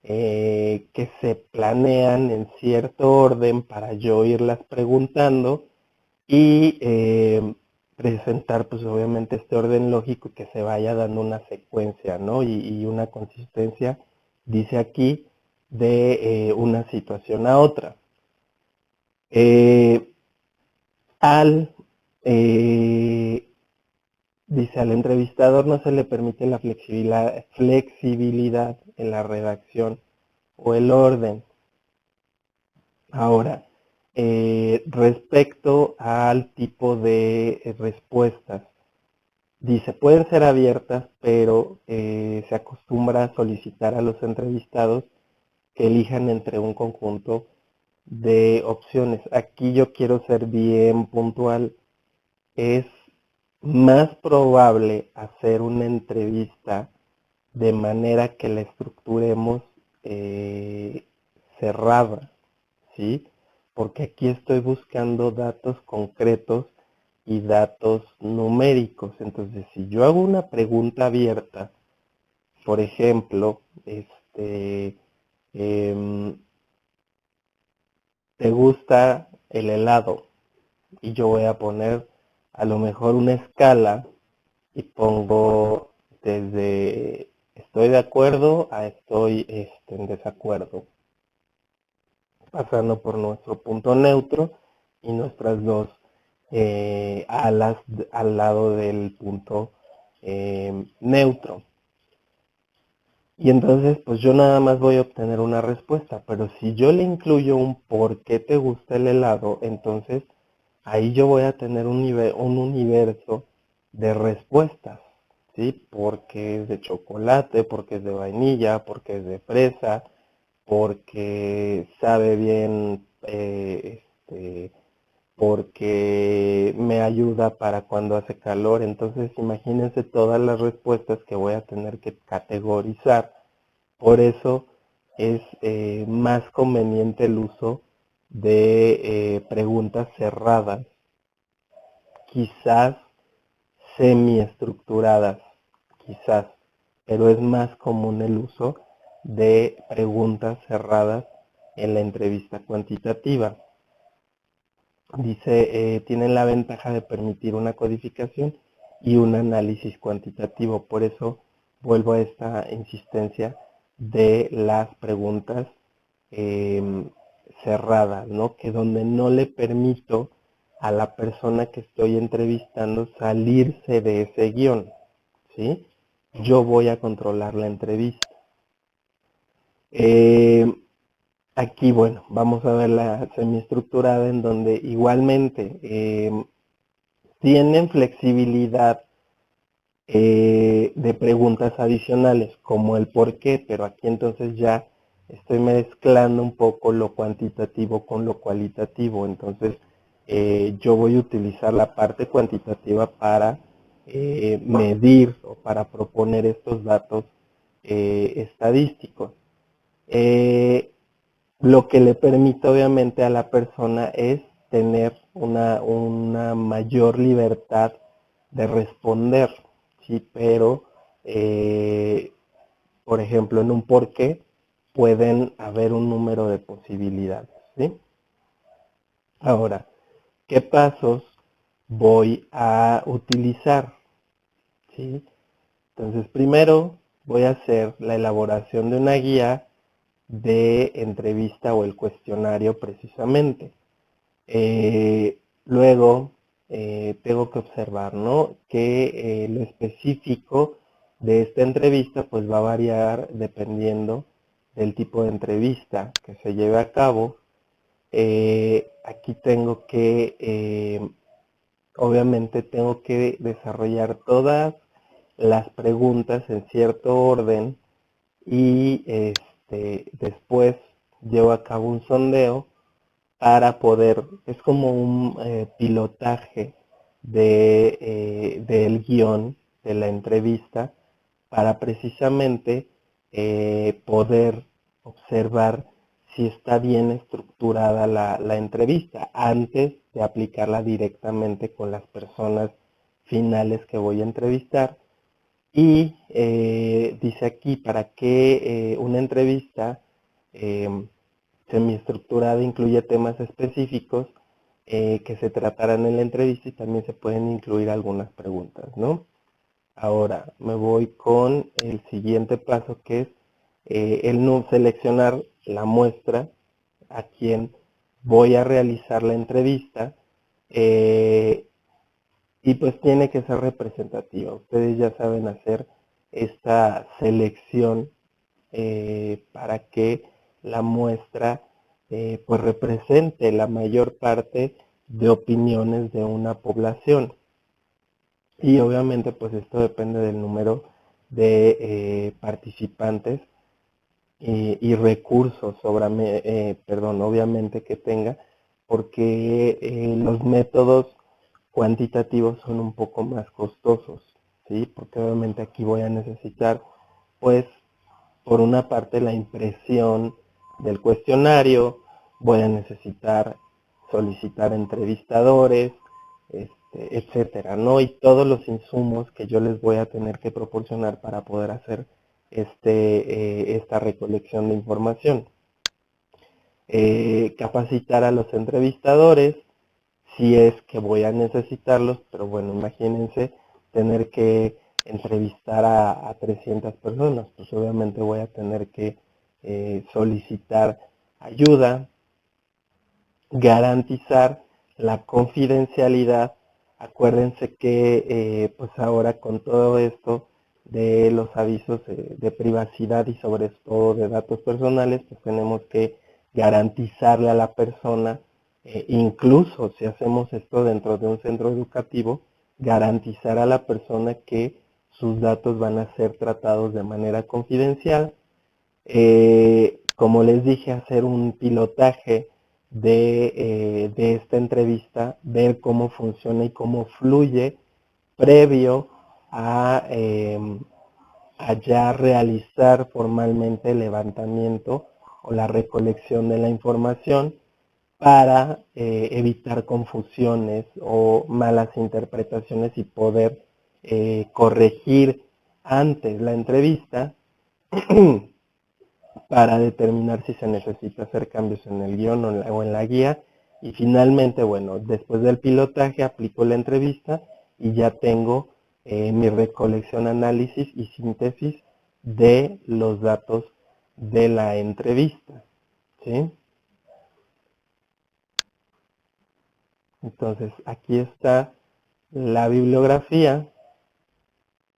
S1: que se planean en cierto orden para yo irlas preguntando y presentar pues obviamente este orden lógico que se vaya dando una secuencia, ¿no? Y una consistencia, dice aquí, de una situación a otra. Dice, al entrevistador no se le permite la flexibilidad en la redacción o el orden. Ahora, respecto al tipo de respuestas, dice, pueden ser abiertas, pero se acostumbra a solicitar a los entrevistados que elijan entre un conjunto de opciones. Aquí yo quiero ser bien puntual. Es más probable hacer una entrevista de manera que la estructuremos cerrada, ¿sí? Porque aquí estoy buscando datos concretos y datos numéricos. Entonces, si yo hago una pregunta abierta, por ejemplo, ¿te gusta el helado? Y yo voy a poner a lo mejor una escala y pongo desde estoy de acuerdo a estoy en desacuerdo, pasando por nuestro punto neutro y nuestras dos alas al lado del punto neutro. Y entonces, pues yo nada más voy a obtener una respuesta, pero si yo le incluyo un por qué te gusta el helado, entonces ahí yo voy a tener un universo de respuestas, ¿sí? Porque es de chocolate, porque es de vainilla, porque es de fresa, porque sabe bien, porque me ayuda para cuando hace calor. Entonces imagínense todas las respuestas que voy a tener que categorizar. Por eso es más conveniente el uso de preguntas cerradas, quizás semiestructuradas, quizás, pero es más común el uso de preguntas cerradas en la entrevista cuantitativa. Dice, tienen la ventaja de permitir una codificación y un análisis cuantitativo. Por eso vuelvo a esta insistencia de las preguntas cerradas, ¿no? Que donde no le permito a la persona que estoy entrevistando salirse de ese guión, ¿sí? Yo voy a controlar la entrevista. Aquí, bueno, vamos a ver la semiestructurada en donde igualmente tienen flexibilidad de preguntas adicionales, como el por qué, pero aquí entonces ya estoy mezclando un poco lo cuantitativo con lo cualitativo. Entonces, yo voy a utilizar la parte cuantitativa para medir o para proponer estos datos estadísticos. Lo que le permite obviamente a la persona es tener una mayor libertad de responder, ¿sí? Pero, por ejemplo, en un porqué pueden haber un número de posibilidades, ¿sí? Ahora, ¿qué pasos voy a utilizar? ¿Sí? Entonces, primero voy a hacer la elaboración de una guía de entrevista o el cuestionario precisamente. Luego tengo que observar, ¿no? Que lo específico de esta entrevista pues va a variar dependiendo del tipo de entrevista que se lleve a cabo. Aquí tengo que, obviamente tengo que desarrollar todas las preguntas en cierto orden y después llevo a cabo un sondeo para poder, es como un pilotaje del guión de la entrevista para precisamente poder observar si está bien estructurada la entrevista antes de aplicarla directamente con las personas finales que voy a entrevistar. Y dice aquí, para que una entrevista semiestructurada incluye temas específicos que se tratarán en la entrevista y también se pueden incluir algunas preguntas, ¿no? Ahora me voy con el siguiente paso, que es el no seleccionar la muestra a quien voy a realizar la entrevista y pues tiene que ser representativa. Ustedes ya saben hacer esta selección para que la muestra pues represente la mayor parte de opiniones de una población. Y obviamente pues esto depende del número de participantes y recursos obviamente que tenga, porque los métodos cuantitativos son un poco más costosos, ¿sí? Porque obviamente aquí voy a necesitar, pues, por una parte la impresión del cuestionario, voy a necesitar solicitar entrevistadores, etcétera, ¿no? Y todos los insumos que yo les voy a tener que proporcionar para poder hacer esta recolección de información. Capacitar a los entrevistadores, si es que voy a necesitarlos, pero bueno, imagínense tener que entrevistar a 300 personas, pues obviamente voy a tener que solicitar ayuda, garantizar la confidencialidad. Acuérdense que pues ahora con todo esto de los avisos de privacidad y sobre todo de datos personales, pues tenemos que garantizarle a la persona, incluso si hacemos esto dentro de un centro educativo, garantizar a la persona que sus datos van a ser tratados de manera confidencial. Como les dije, hacer un pilotaje de esta entrevista, ver cómo funciona y cómo fluye previo a ya realizar formalmente el levantamiento o la recolección de la información para evitar confusiones o malas interpretaciones y poder corregir antes la entrevista para determinar si se necesita hacer cambios en el guión o en la guía. Y finalmente, bueno, después del pilotaje aplico la entrevista y ya tengo mi recolección, análisis y síntesis de los datos de la entrevista, ¿sí? Entonces, aquí está la bibliografía